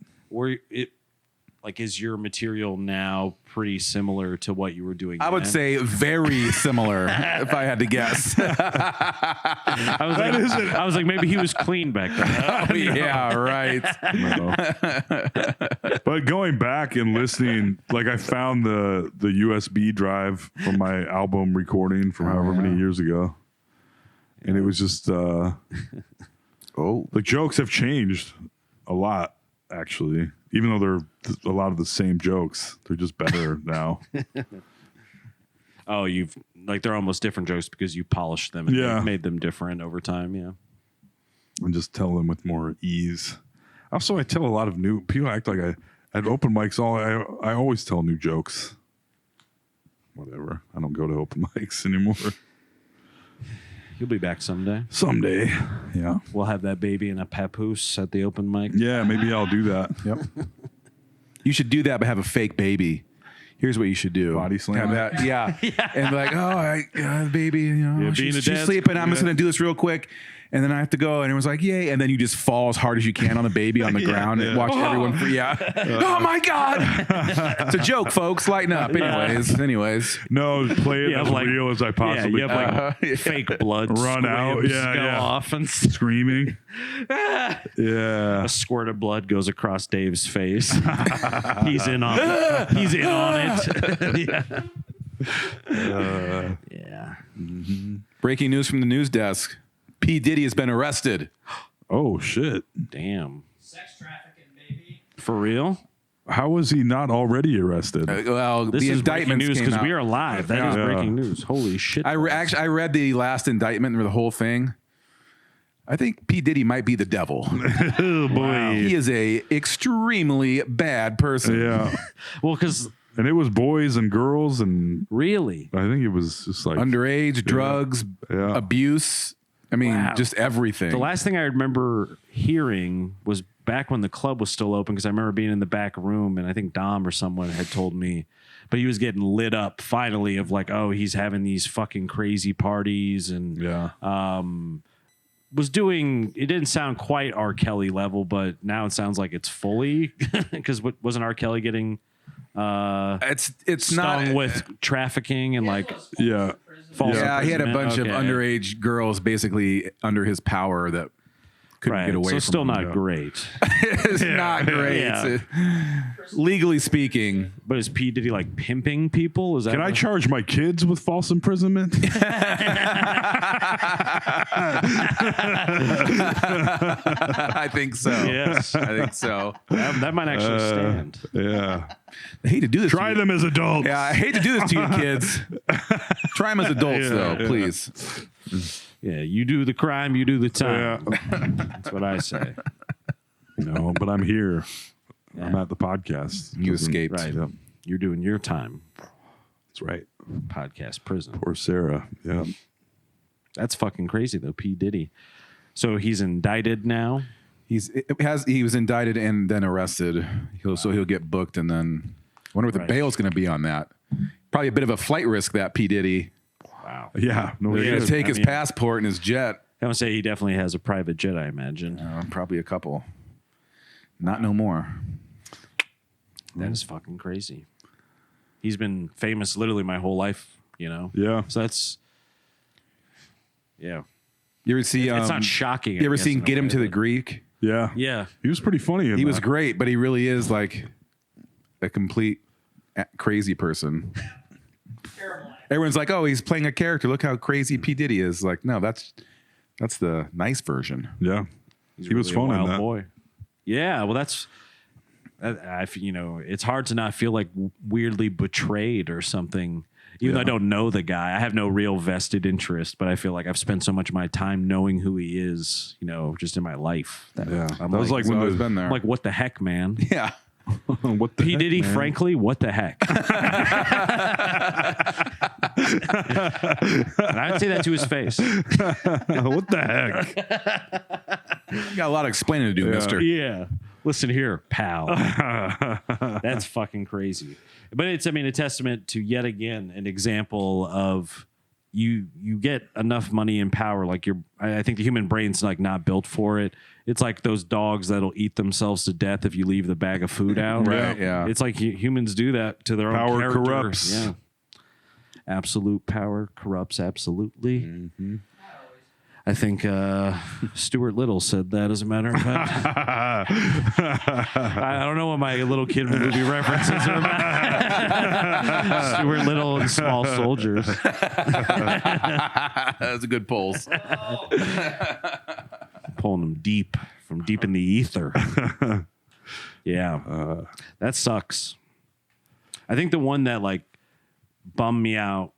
Is your material now pretty similar to what you were doing? I would then? say very similar, if I had to guess. I was like, maybe he was clean back then. Yeah, right. No. But going back and listening, like I found the USB drive from my album recording from however many years ago. And it was just the jokes have changed a lot, actually. Even though they're a lot of the same jokes, they're just better now. Oh, they're almost different jokes because you polished them and made them different over time. Yeah. And just tell them with more ease. Also, I tell a lot of new people act like at open mics. I always tell new jokes. Whatever. I don't go to open mics anymore. You'll be back someday. Someday. Yeah. We'll have that baby in a papoose at the open mic. Yeah, maybe I'll do that. Yep. You should do that, but have a fake baby. Here's what you should do. Body slam. Have that, yeah. And like, baby, being she's a dad. sleeping. I'm just going to do this real quick. And then I have to go. And everyone's like, yay. And then you just fall as hard as you can on the baby on the ground and watch everyone free out. Oh, my God. It's a joke, folks. Lighten up. Anyways. No, play it Yeah, as like- real as I Yeah, possibly you can. have like fake blood Run out. squibs Yeah, go yeah. off and Screaming. Yeah. a squirt of blood goes across Dave's face. He's in on it. He's in on it. Yeah. Breaking news from the news desk. P. Diddy has been arrested. Oh, shit. Damn. Sex trafficking, baby. For real? How was he not already arrested? Well, This the is breaking indictments news came because out. we are live. That is Yeah. breaking news. Holy shit. I read the last indictment or the whole thing. I think P. Diddy might be the devil. Oh, boy. He is a extremely bad person. Yeah. Well, because And it was boys and girls, and really, I think it was just like Underage, drugs, Yeah. abuse. I mean, Wow. just everything. the last thing I remember hearing was back when the club was still open because I remember being in the back room and I think Dom or someone had told me, but he was getting lit up finally of like, oh, he's having these fucking crazy parties and Yeah. was doing, it didn't sound quite R. Kelly level, but now it sounds like it's fully because wasn't R. Kelly getting it's stung not with trafficking and like Yeah. false Yeah, he had a imprisonment? bunch of Okay. underage girls basically under his power that couldn't get away So from still him. not great. It's not great. Yeah. Legally speaking. But is P. Diddy like pimping people? Is that Can I what- charge my kids with false imprisonment? I think so. Yes. I think so. That might actually stand. Yeah. I hate to do this. Try to you. them as adults. Yeah, I hate to do this to you, kids. Try them as adults, though, yeah. please. Yeah, you do the crime, you do the time. Yeah. That's what I say. No, but I'm here. Yeah. I'm at the podcast. You escaped. Right. Yeah. You're doing your time. That's right. Podcast prison. Poor Sarah. Yeah. That's fucking crazy though, P. Diddy. So he's indicted now. He was indicted and then arrested. He'll get booked and then I wonder what the Right. bail's going to be on that. Probably a bit of a flight risk, that P. Diddy. Wow. Yeah. No, Yeah. He's going to take his I mean- passport and his jet. I would say he definitely has a private jet, I imagine. Probably a couple. Not no more. That is fucking crazy. He's been famous literally my whole life, you know? Yeah. So that's, yeah. You ever see? It's not shocking. You ever I guess, seen in a Get Him way, to the but- Greek? Yeah. Yeah. He was pretty funny. He was great, but he really is like a complete crazy person. Everyone's like, "Oh, he's playing a character. Look how crazy P. Diddy is." Like, no, that's the nice version. Yeah. He's He was really a fun in wild that. boy. Yeah, well, it's hard to not feel like weirdly betrayed or something. Even though I don't know the guy, I have no real vested interest, but I feel like I've spent so much of my time knowing who he is, just in my life. Yeah. I'm That was like He's when always the, been there. I'm like, what the heck, man? Yeah. what the P. heck, Diddy, man? frankly, what the heck? And I'd say that to his face. What the heck? You got a lot of explaining to do, mister. Yeah. Listen here, pal. That's fucking crazy. But it's, a testament to yet again an example of you get enough money and power. Like I think the human brain's like not built for it. It's like those dogs that'll eat themselves to death if you leave the bag of food out. Right, yeah. It's like humans do that to their Power own character. corrupts. Yeah. Absolute power corrupts absolutely. Mm-hmm. I think Stuart Little said that, as a matter of fact. I don't know what my little kid movie references are about. Stuart Little and Small Soldiers. That's a good pulse. Pulling them deep, from deep in the ether. Yeah. That sucks. I think the one that like bummed me out,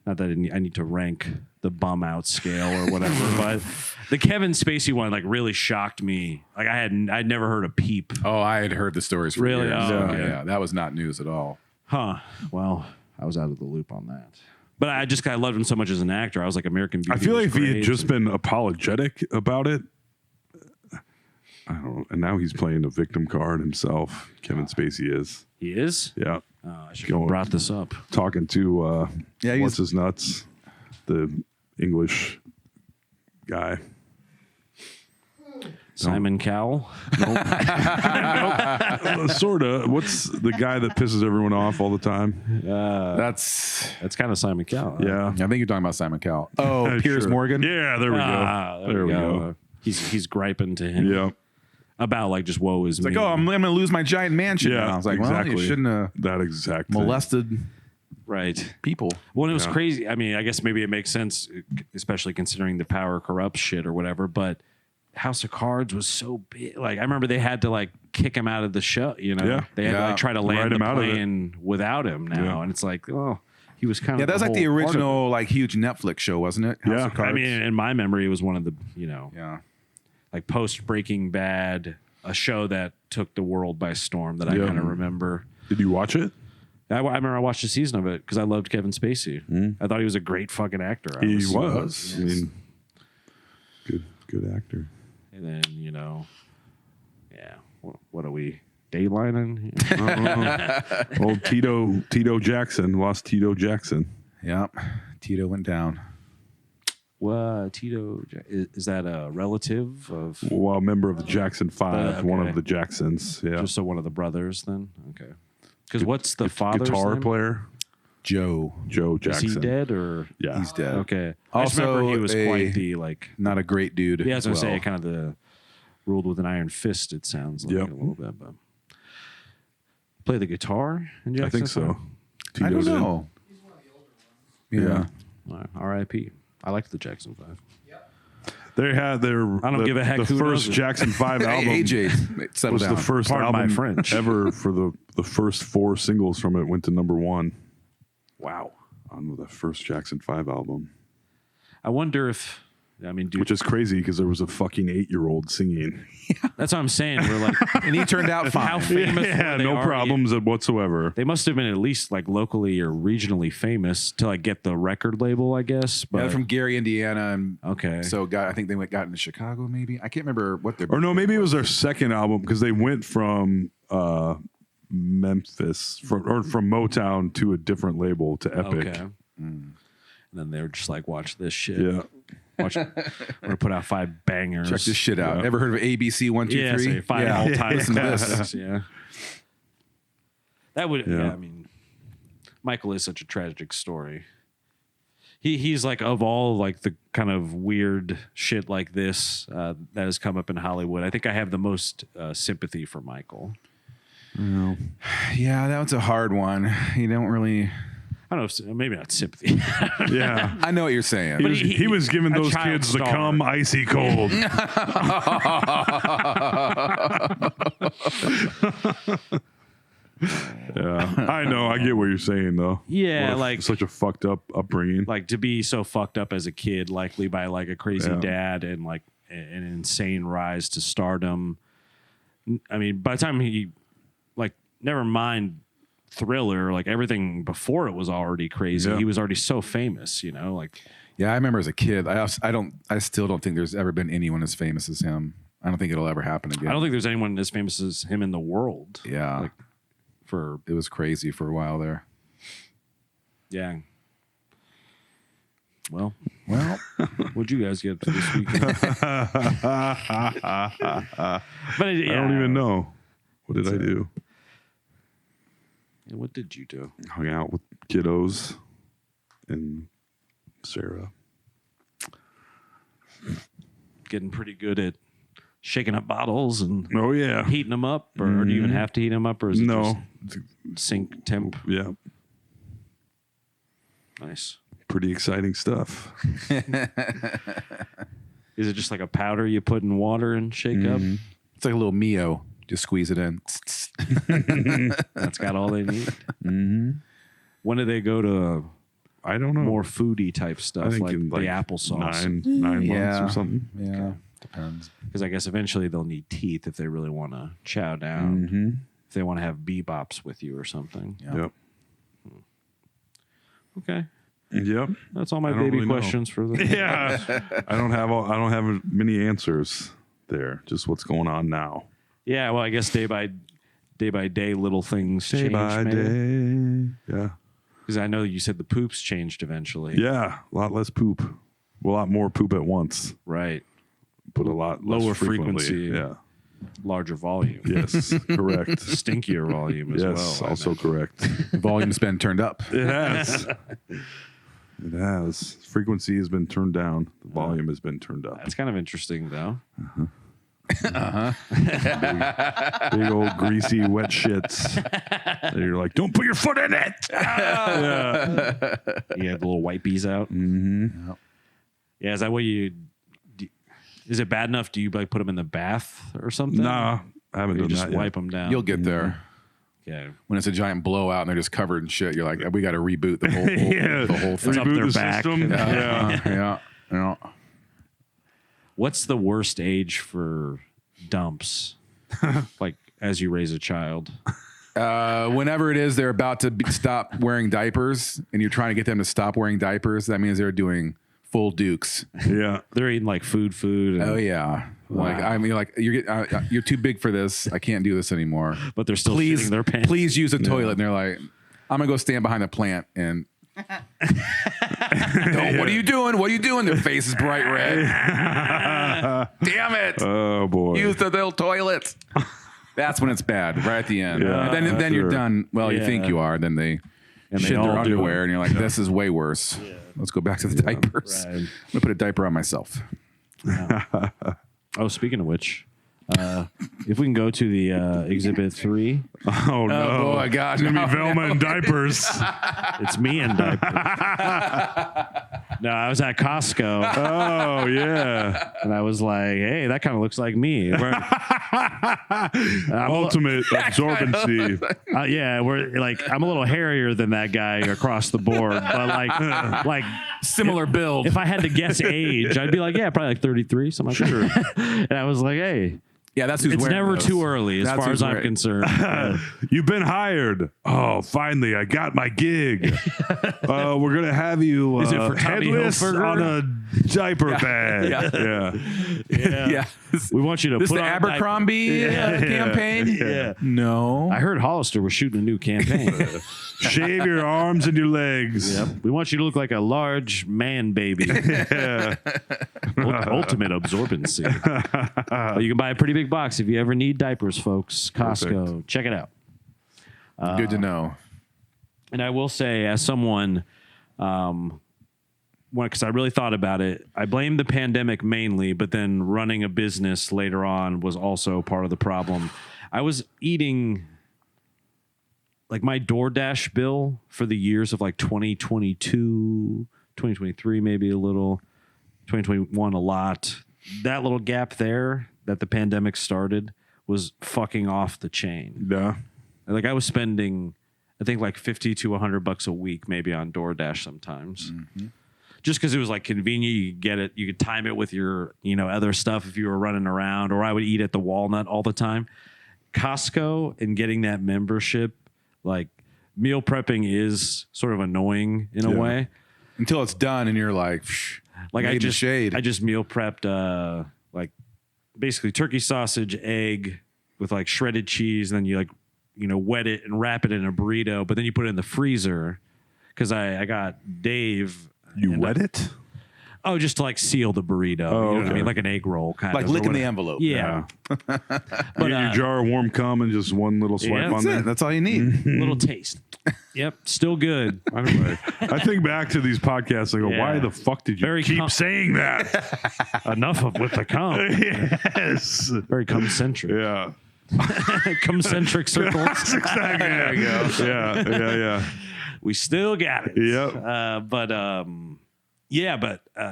not that I need to rank the bum out scale or whatever, but the Kevin Spacey one like really shocked me. Like I'd never heard a peep. Oh, I had heard the stories. For Really? years. Oh, okay. Yeah, that was not news at all. Huh. Well, I was out of the loop on that. But I loved him so much as an actor. I was like, American Beauty. I feel like was if he had great. just been apologetic about it, I don't know. And now he's playing the victim card himself. Kevin Spacey is. He is? Yeah. Oh, I should have brought this up. Talking to Yeah, what's his nuts? The English guy. Simon Cowell. Sort of. What's the guy that pisses everyone off all the time? That's. That's kind of Simon Cowell. Yeah. I think you're talking about Simon Cowell. Oh, Piers Sure. Morgan. Yeah, there we go. There we go. He's griping to him Yeah. about like just woe is It's me. like, oh, I'm going to lose my giant mansion. Yeah. now. I was like, exactly. well, you shouldn't have that exact thing. molested right. people. Well, it was Yeah. crazy. I mean, I guess maybe it makes sense, especially considering the power corrupts shit or whatever. But House of Cards was so big. Like I remember they had to like kick him out of the show. Yeah. They had to Yeah. like try to Write land him the out of it. plane without him now, Yeah. and it's like, oh, he was kind of Yeah, that was like the whole part of original, like, huge Netflix show, wasn't it? House Yeah. of Cards. I mean, in my memory, it was one of the yeah. like post Breaking Bad, a show that took the world by storm that I Yeah. kind of remember. Did you watch it? I remember I watched a season of it because I loved Kevin Spacey. I thought he was a great fucking actor. He honestly. was. I mean, good actor. And then, yeah, what are we daylining? Old Tito Jackson lost Tito Jackson. Yep. Tito went down. What Tito? Is that a relative of? Well, a member of the Jackson Five, one okay. of the Jacksons. Yeah, Just so one of the brothers, then. Okay. Because what's the father's guitar name? player. Joe. Joe Is Jackson. he dead or? Yeah. He's dead. Okay. I just Also, remember he was a- quite the like. Not a great dude. Yeah, I was as gonna well. say kind of the ruled with an iron fist. It sounds like Yep. a little bit, but play the guitar. In I think Jackson so. I don't Tito's in. know. He's one of the older ones. Yeah. Five. R.I.P. I liked the Jackson 5. They had their. I don't give a heck The who first knows it. Jackson 5 Hey, album AJ, settle was down. the first Pardon my album French. ever for the first 4 singles from it went to number 1 Wow. on the first Jackson 5 album, I wonder if. I mean, dude, which is crazy because there was a fucking 8-year-old singing. that's what I'm saying. We're like, And he turned out how fine. famous Yeah, were they no already? problems whatsoever. They must have been at least like locally or regionally famous to like get the record label, I guess. But Yeah, from Gary, Indiana, and okay, so I think they got into Chicago. Maybe I can't remember what their Or no, maybe it was their second album because they went from Memphis from Motown to a different label to Epic. okay. And then they were just like, watch this shit. Yeah. Watch, we're gonna put out 5 bangers. check this shit out. Yeah. Ever heard of ABC 1, 2, 3? Yeah, say 5 yeah. all-time Listen to this. classics. Yeah, that would. Yeah. Yeah. I mean, Michael is such a tragic story. He's like of all like the kind of weird shit like this that has come up in Hollywood. I think I have the most sympathy for Michael. Yeah, that was a hard one. You don't really. I don't know, if, maybe not sympathy. Yeah. I know what you're saying. He was, he was giving a those child kids the star. cum icy cold. Yeah. I know. I get what you're saying, though. Yeah, What a- like- such a fucked up upbringing. Like to be so fucked up as a kid, likely by like a crazy Yeah. dad and like an insane rise to stardom. I mean, by the time he like, never mind Thriller, like everything before it was already crazy. Yeah. He was already so famous, you know, like Yeah, I remember as a kid. I still don't think there's ever been anyone as famous as him. I don't think it'll ever happen again. I don't think there's anyone as famous as him in the world. Yeah, Like for, it was crazy for a while there. yeah. Well, Well, what'd you guys get up to this weekend? But I don't even know. What did I do? Yeah, what did you do? Hung out with kiddos and Sarah. Getting pretty good at shaking up bottles and Oh, yeah. heating them up, or do you even have to heat them up, or is it No. just sink temp? Yeah. Nice. Pretty exciting stuff. Is it just like a powder you put in water and shake up? it's like a little Mio. Just squeeze it in. That's got all they need. When do they go to I don't know. more foodie type I stuff, think like in the applesauce? 9 months Yeah. or something. Yeah, depends. Because I guess eventually they'll need teeth if they really want to chow down. If they want to have bebops with you or something. Yeah. Yep. Okay, Yep. that's all my I don't baby really know. questions for the. Yeah. I don't have many answers there. Just what's going on now. Yeah, well, I guess day by day, little things Day change. by day. Yeah. Because I know you said the poops changed eventually. Yeah. A lot less poop. A lot more poop at once. Right. But a lot less Lower frequently. frequency. Yeah. Larger volume. Yes. Correct. Stinkier volume as Yes. well. I Also imagine. correct. The volume's been turned up. It has. It has. Frequency has been turned down. The volume has been turned up. That's kind of interesting, though. Big old greasy wet shits. And you're like, don't put your foot in it. Yeah. You have the little wipies out. Mm-hmm. Yeah, is that what you? Is it bad enough? Do you like put them in the bath or something? Nah, I haven't Or you done just that yet. wipe them down. You'll get there. Yeah. When it's a giant blowout and they're just covered in shit, you're like, we got to reboot the whole, the whole thing. up Reboot their the back. system. Yeah. Yeah. What's the worst age for dumps? Like as you raise a child. Whenever it is they're about to stop wearing diapers and you're trying to get them to stop wearing diapers, that means they're doing full dukes. Yeah. They're eating like food. And, Oh yeah. Like I mean, like you're too big for this. I can't do this anymore. But they're still Please, shitting their pants. please use the toilet. And they're like, I'm gonna go stand behind the plant and. No, what are you doing? What are you doing? Their face is bright red. Damn it! Oh boy. Use the little toilet. That's when it's bad, right at the end. Yeah, And then you're sure. done. Well, you think Yeah. you are. Then they And they shit their all do underwear, it. and you're like, this is way worse. Let's go back to the diapers. right. I'm gonna put a diaper on myself. Oh, speaking of which, if we can go to the Exhibit 3. Oh no! Oh my God! It's gonna be Velma in diapers. It's me in diapers. No, I was at Costco. Oh yeah! And I was like, hey, that kind of looks like me. Ultimate absorbency. Yeah, we're like, I'm a little hairier than that guy across the board, but like Similar build. if I had to guess age, I'd be like, yeah, probably like 33, something like that. And I was like, hey, Yeah, that's who's it's wearing never those. too early as That's far who's as I'm wearing- concerned. You've been hired. Oh, finally, I got my gig. We're gonna have you Is it for Tommy headless Hilfiger? on a diaper bag. Yeah. Yeah. Yeah. We want you to This put the on a Abercrombie campaign? Yeah. No. I heard Hollister was shooting a new campaign. Shave your arms and your legs. Yep. We want you to look like a large man baby. Yeah. Ultimate absorbency. Well, you can buy a pretty big box if you ever need diapers, folks. Costco. Perfect. Check it out. Good to know. And I will say, as someone, because I really thought about it, I blame the pandemic mainly, but then running a business later on was also part of the problem. I was eating, like, my DoorDash bill for the years of like 2022, 2023, maybe a little, 2021, a lot. That little gap there that the pandemic started was fucking off the chain. Yeah. Like, I was spending, I think, like $50 to $100 a week, maybe on DoorDash sometimes. Just because it was like convenient, you could get it, you could time it with your, other stuff if you were running around. Or I would eat at the Walnut all the time. Costco and getting that membership, like, meal prepping is sort of annoying in a Yeah. way. Until it's done and you're like, psh, Like, made I in the just shade. I just meal prepped like basically turkey sausage, egg with like shredded cheese, and then you wet it and wrap it in a burrito, but then you put it in the freezer because I got Dave. You wet it? Oh, just to like seal the burrito. You know what I okay. mean? Like an egg roll kind like of. or licking the whatever. envelope. Yeah. Get But your jar of warm cum and just one little swipe Yeah, on That's there. it. That's all you need. little taste. Yep. Still good. Anyway, I think back to these podcasts. I go, Yeah. why the fuck did you Very keep saying that? Enough of with the cum. Yes. Very cum-centric. Yeah. Cum-centric circles. Exactly. There you go. Yeah. We still got it. Yep. But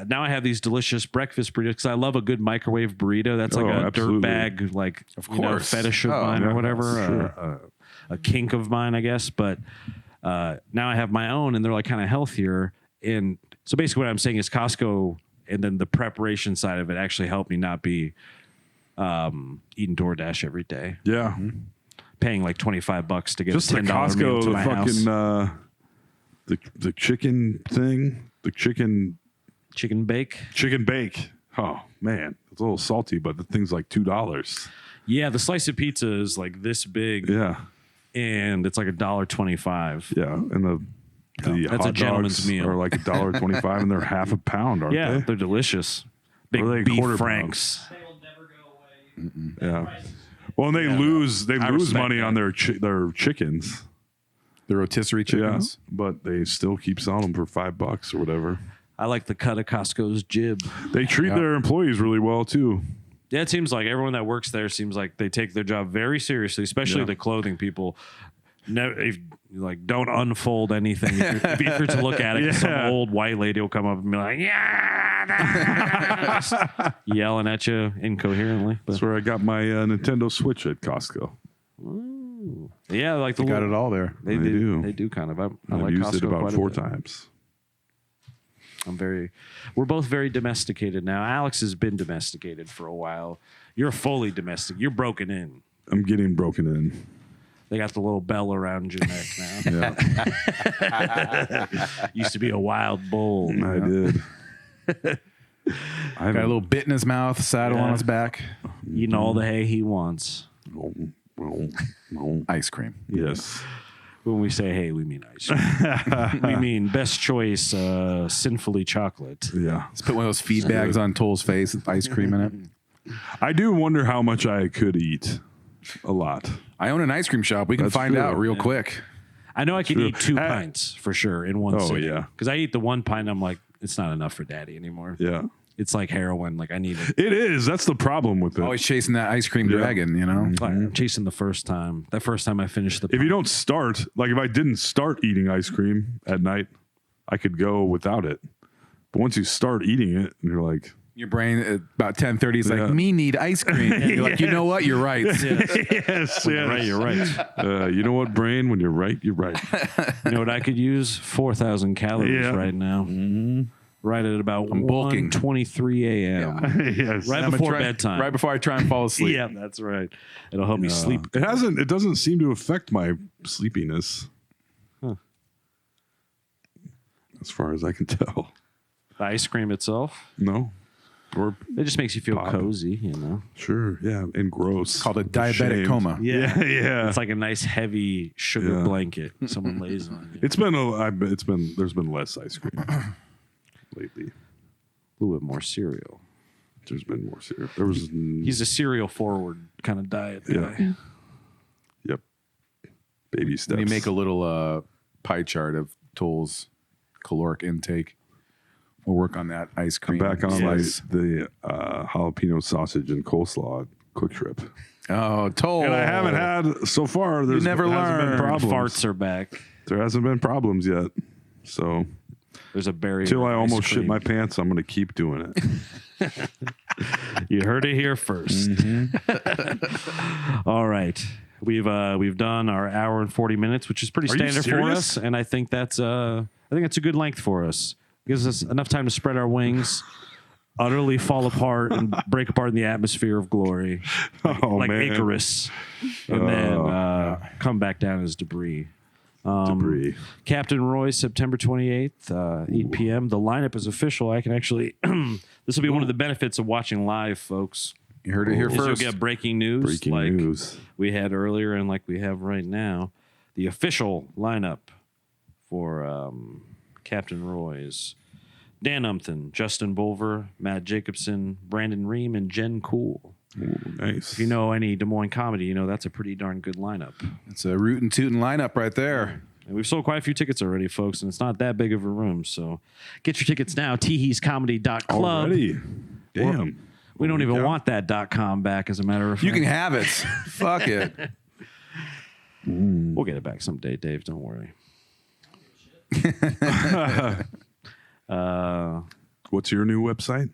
now I have these delicious breakfast burritos because I love a good microwave burrito. That's like Oh, a absolutely. dirtbag, like, course. fetish of Oh, mine yeah, or whatever, sure. a kink of mine, I guess. But now I have my own, and they're like kind of healthier. And so basically, what I'm saying is Costco, and then the preparation side of it actually helped me not be eating DoorDash every day, Yeah. paying like $25 to get Just a like $10 meal Costco, to the my house. fucking the chicken thing, the chicken Chicken bake. bake. Oh man, it's a little salty, but the thing's like $2. Yeah, the slice of pizza is like this big. Yeah, And it's like $1.25. yeah, and the That's a hot gentleman's dogs meal. are like $1.25, and they're half a pound, aren't Yeah, they? they're delicious. Big Or are they beef quarter franks. They will never go away. Yeah. Prices. Well, and they lose I lose respect money that. on their chickens. The rotisserie chickens. Yeah, but they still keep selling them for $5 or whatever. I like the cut of Costco's jib. They treat their employees really well too. Yeah, it seems like everyone that works there seems like they take their job very seriously, especially Yeah. the clothing people. Like, don't unfold anything. If you're to look at it, 'cause some old white lady will come up and be like, yeah, just yelling at you incoherently. But, That's where I got my Nintendo Switch at Costco. yeah, like the Got little- it all there. They I do. do. They do kind of. I I've like used Costco it about quite a 4 bit. times. We're both very domesticated now. Alex has been domesticated for a while. You're fully domestic. You're broken in. I'm getting broken in. They got the little bell around your neck now. Yeah, Used to be a wild bull. I did. I Got a little bit in his mouth, saddle on Yeah. his back. Eating all the hay he wants. Ice cream. Yes. When we say hay, we mean ice cream. We mean best choice, sinfully chocolate. Yeah. Let's put one of those feed bags on Toll's face with ice cream in it. I do wonder how much I could eat. A lot. I own an ice cream shop. We can That's find true. out real quick. I know I can True. eat 2 pints for sure in one Oh, sitting. yeah. Because I eat the 1 pint, I'm like, it's not enough for daddy anymore. Yeah. It's like heroin. Like I need it. It is. That's the problem with it. Always chasing that ice cream Yeah. dragon, you know? Like, I'm chasing the first time. That first time I finished the If you don't start, like if I didn't start eating ice cream at night, I could go without it. But once you start eating it, and you're like, Your brain at about 10:30 is Yeah. like, me need ice cream. And you're like, you know what? You're right. yes, You're right, you're right. You know what, brain? When you're right, you're right. You know what I could use? 4,000 calories Yeah. right now. Right at about I'm bulking. 1:23 a.m. yes. Right I'm gonna before try- bedtime. Right before I try and fall asleep. Yeah, that's right. It'll help me sleep. It doesn't seem to affect my sleepiness. Huh. As far as I can tell. The ice cream itself, No. Or it just makes you feel Pop. cozy, you know. sure, yeah, and gross. Called a diabetic Shamed. coma. Yeah, yeah. It's like a nice heavy sugar Yeah. blanket someone lays on you. There's been less ice cream lately. A little bit more cereal. There's been more cereal. There was He's a cereal forward kind of diet guy. Yeah. Yep. Baby steps. Then you make a little pie chart of Toll's caloric intake. We'll work on that ice I'm cream. back on slice. the jalapeno sausage and coleslaw quick trip. Oh, Toll. And I haven't had so far. There's never hasn't been learn. problems. Farts are back. There hasn't been problems yet. So There's a barrier. until I of almost ice shit cream. my pants, I'm going to keep doing it. You heard it here first. All right. We've done our hour and 40 minutes, which is pretty Are you standard for serious? us, and I think that's a good length for us. Gives us enough time to spread our wings, utterly fall apart and break apart in the atmosphere of glory, Oh, like man. Icarus, and then come back down as debris. Debris. Captain Roy's September 28th, 8 p.m. The lineup is official. I can actually, this will be one of the benefits of watching live, folks. You heard it here Is you'll first. get breaking news Breaking like news. we had earlier and like we have right now. The official lineup for Captain Roy's: Dan Umpton, Justin Bulver, Matt Jacobson, Brandon Ream, and Jen Cool. Ooh, nice. If you know any Des Moines comedy, you know that's a pretty darn good lineup. It's a rootin' tootin' lineup right there. And we've sold quite a few tickets already, folks, and it's not that big of a room. So get your tickets now, teeheescomedy.club. Already. Damn. We don't even Yeah. want that .com back, as a matter of fact. You can have it. Fuck it. We'll get it back someday, Dave. Don't worry. What's your new website?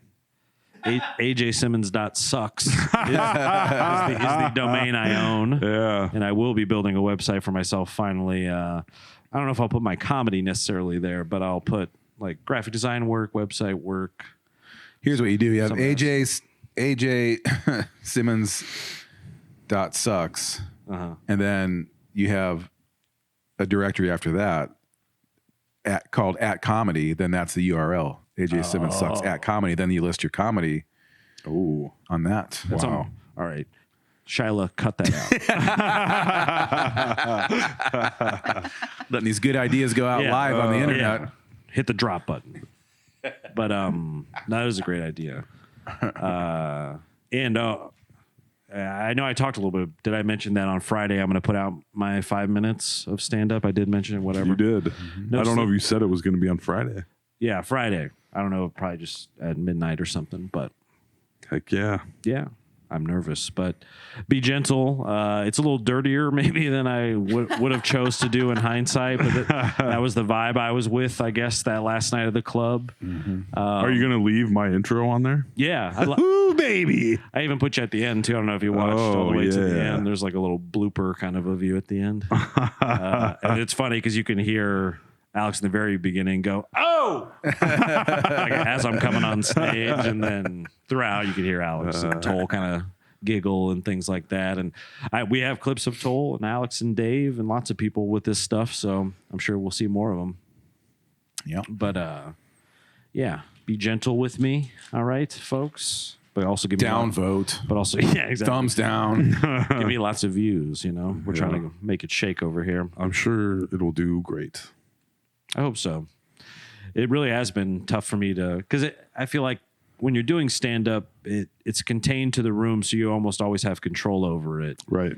AJSimmons.sucks is the domain I own. Yeah. And I will be building a website for myself finally. I don't know if I'll put my comedy necessarily there, but I'll put like graphic design work, website work. Here's what you do. You have Somewhere AJ Simmons dot sucks, and then you have a directory after that called at comedy. Then that's the URL. AJ Simmons sucks at comedy. Then you list your comedy. Oh. On that. That's Wow. all right. Shyla, cut that out. Letting these good ideas go out Yeah. live on the internet. Yeah. Hit the drop button. But that was a great idea. And I know I talked a little bit. Did I mention that on Friday I'm going to put out my 5 minutes of stand up? I did mention it. Whatever. You did. No I don't know sleep. if you said it was going to be on Friday. Yeah, Friday. I don't know, probably just at midnight or something. But Heck yeah. yeah, I'm nervous. But be gentle. It's a little dirtier maybe than I would have chose to do in hindsight. But that was the vibe I was with, I guess, that last night at the club. Are you going to leave my intro on there? Yeah. Ooh, baby. I even put you at the end too. I don't know if you watched all the way to the yeah. end. There's like a little blooper kind of of you at the end. And it's funny because you can hear Alex in the very beginning go, "Oh!" like as I'm coming on stage, and then throughout you can hear Alex and Toll kind of giggle and things like that. And we have clips of Toll and Alex and Dave and lots of people with this stuff, so I'm sure we'll see more of them. Yeah. But yeah, be gentle with me, all right, folks. But also give me Downvote. But also, yeah, exactly. Thumbs down. Give me lots of views. You know, we're trying to make it shake over here. I'm sure it'll do great. I hope so. It really has been tough for me to, because I feel like when you're doing stand up, it's contained to the room, so you almost always have control over it. Right.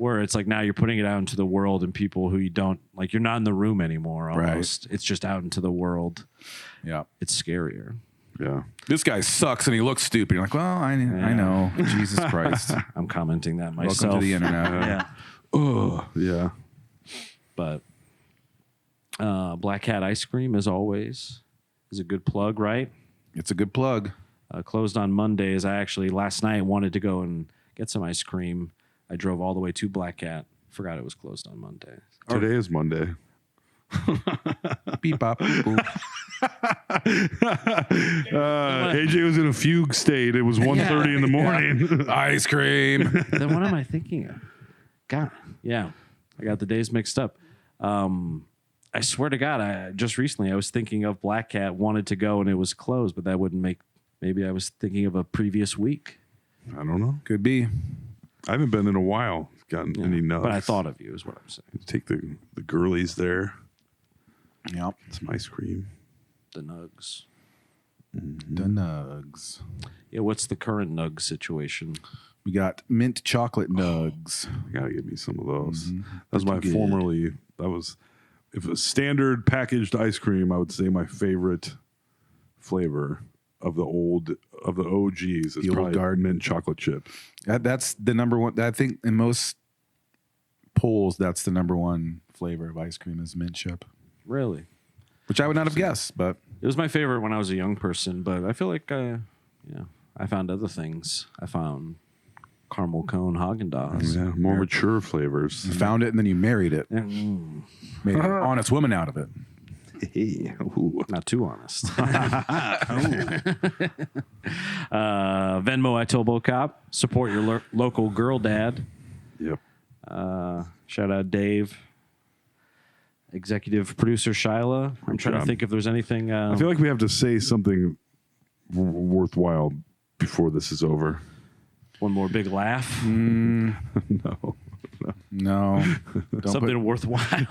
where it's like now you're putting it out into the world and people who you don't like, you're not in the room anymore. Almost, it's just out into the world. Yeah. It's scarier. Yeah. This guy sucks and he looks stupid. You're like, well, I know. Jesus Christ. I'm commenting that myself. Welcome to the internet. Yeah, Oh, yeah. but Black Hat Ice Cream, as always, is a good plug, right? It's a good plug. Closed on Mondays. I actually last night wanted to go and get some ice cream. I drove all the way to Black Cat. Forgot it was closed on Monday. Today is Monday. Beep bop. Beep, boop. AJ was in a fugue state. It was 1:30 in the morning. Ice cream. Then what am I thinking of? God, yeah, I got the days mixed up. I swear to God, I was thinking of Black Cat, wanted to go and it was closed, but that wouldn't make. Maybe I was thinking of a previous week. I don't know. Could be. I haven't been in a while. Gotten any nugs. But I thought of you, is what I'm saying. Take the girlies there. Yep. Some ice cream. The nugs. The nugs. Yeah, what's the current nug situation? We got mint chocolate nugs. You gotta give me some of those. That was Pretty my good. if a standard packaged ice cream, I would say my favorite flavor of the OGs is The Old probably Guard. mint chocolate chip. That's the number one. I think in most polls, that's the number one flavor of ice cream is mint chip, Really? which I would not have guessed, but It was my favorite when I was a young person, but I feel like, I found other things. I found caramel cone Haagen-Dazs. Yeah, more mature flavors. you found it and then you married it. Mm, Made an honest woman out of it. Hey, ooh. not too honest. Venmo at Tobo Cop. Support your local girl dad. Yep. Shout out Dave. Executive producer Shyla. I'm trying to job. think if there's anything. I feel like we have to say something worthwhile before this is over. One more big laugh. No. No, don't Something worthwhile.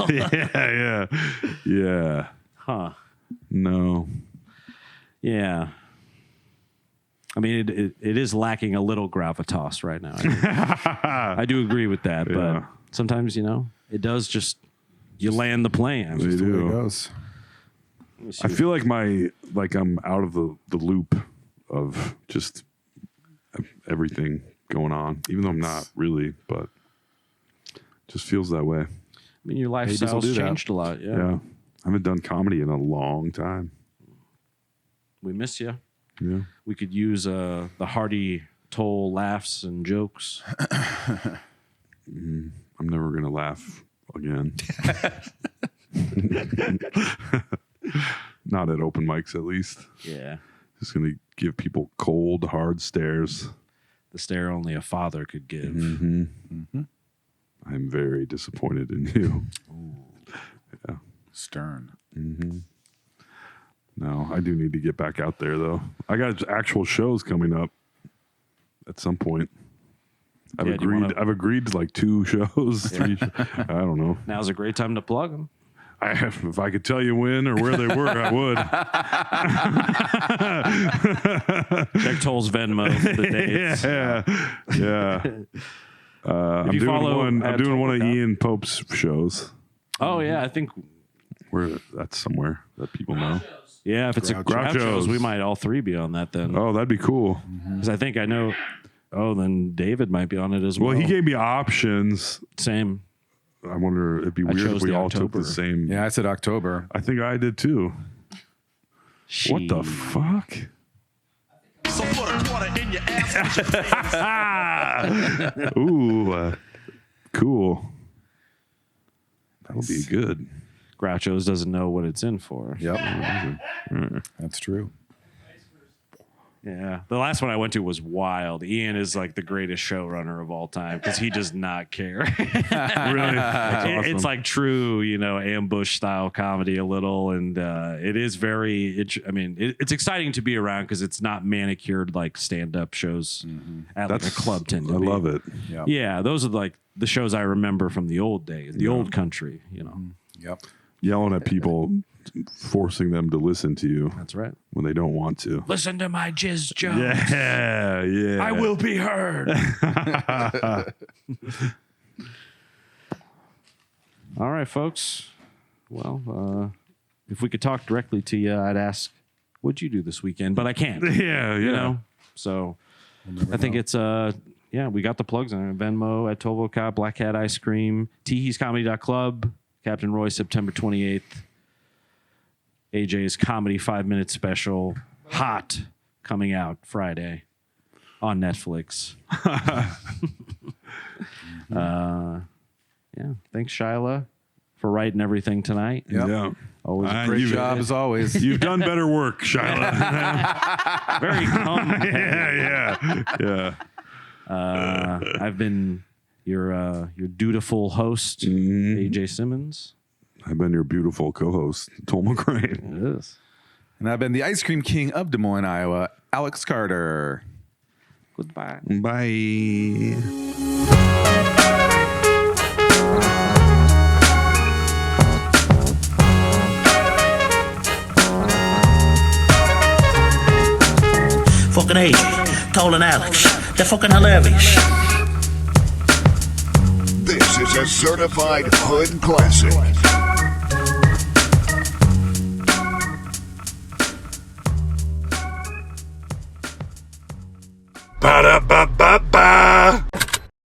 Yeah. Huh. No. Yeah. I mean, it is lacking a little gravitas right now. I do agree with that, Yeah. but sometimes, it does just, you land the plane. They put it. There it do. goes. I feel like I'm out of the loop of just everything going on, even though I'm not really, but just feels that way. I mean, your Babies will lifestyle's do that. changed a lot. Yeah. Yeah. I haven't done comedy in a long time. We miss you. Yeah. We could use the hearty toll laughs and jokes. I'm never going to laugh again. Not at open mics, at least. Yeah. Just going to give people cold, hard stares. The stare only a father could give. I'm very disappointed in you. Stern. No, I do need to get back out there, though. I got actual shows coming up at some point. I've Yeah, do you agreed. wanna- I've agreed to like 2 shows, 3. I don't know. Now's a great time to plug them. If I could tell you when or where they were, I would. Check Toll's Venmo for the dates. Yeah. I'm you doing follow one. I'm at doing one of Total Cop. Ian Pope's shows. Oh, yeah. I think, Where that's somewhere that people know. yeah, if it's a Groucho's. Groucho's, we might all 3 be on that then. Oh, that'd be cool. Because I think I know. Oh, then David might be on it as well. Well, he gave me options. Same. I wonder. It'd be weird chose if we the all took October. the same. Yeah, I said October. I think I did too. What the She- fuck? So put a quarter in your ass. Ooh, cool. That'll be good. Groucho's doesn't know what it's in for. Yep. That's true. Yeah. The last one I went to was wild. Ian is like the greatest showrunner of all time because he does not care. Really? That's awesome. It's like true, ambush style comedy a little. And it is very, it's exciting to be around because it's not manicured like stand up shows at like a club tend to I be. love it. Yep. Yeah. Those are like the shows I remember from the old days, the old country, Yep. Yelling at people, forcing them to listen to you That's right. when they don't want to. Listen to my jizz jokes. Yeah. I will be heard. All right, folks. Well, if we could talk directly to you, I'd ask, what'd you do this weekend? But I can't. Yeah, You know? So I think it's, we got the plugs on Venmo at Tovo Cop, Black Hat Ice Cream, Comedy.club, Captain Roy, September 28th. AJ's Comedy 5-minute special, Hot, coming out Friday on Netflix. Thanks, Shyla, for writing everything tonight. Yep. Yeah. Always a Great job as always. You've done better work, Shyla. very calm. yeah. I've been your dutiful host, AJ Simmons. I've been your beautiful co-host, Tom McCrane. Yes. And I've been the ice cream king of Des Moines, Iowa, Alex Carter. Goodbye. Bye. Fucking AJ, Toll and Alex. They're fucking hilarious. This is a certified hood classic. Ba-da-ba-ba-ba.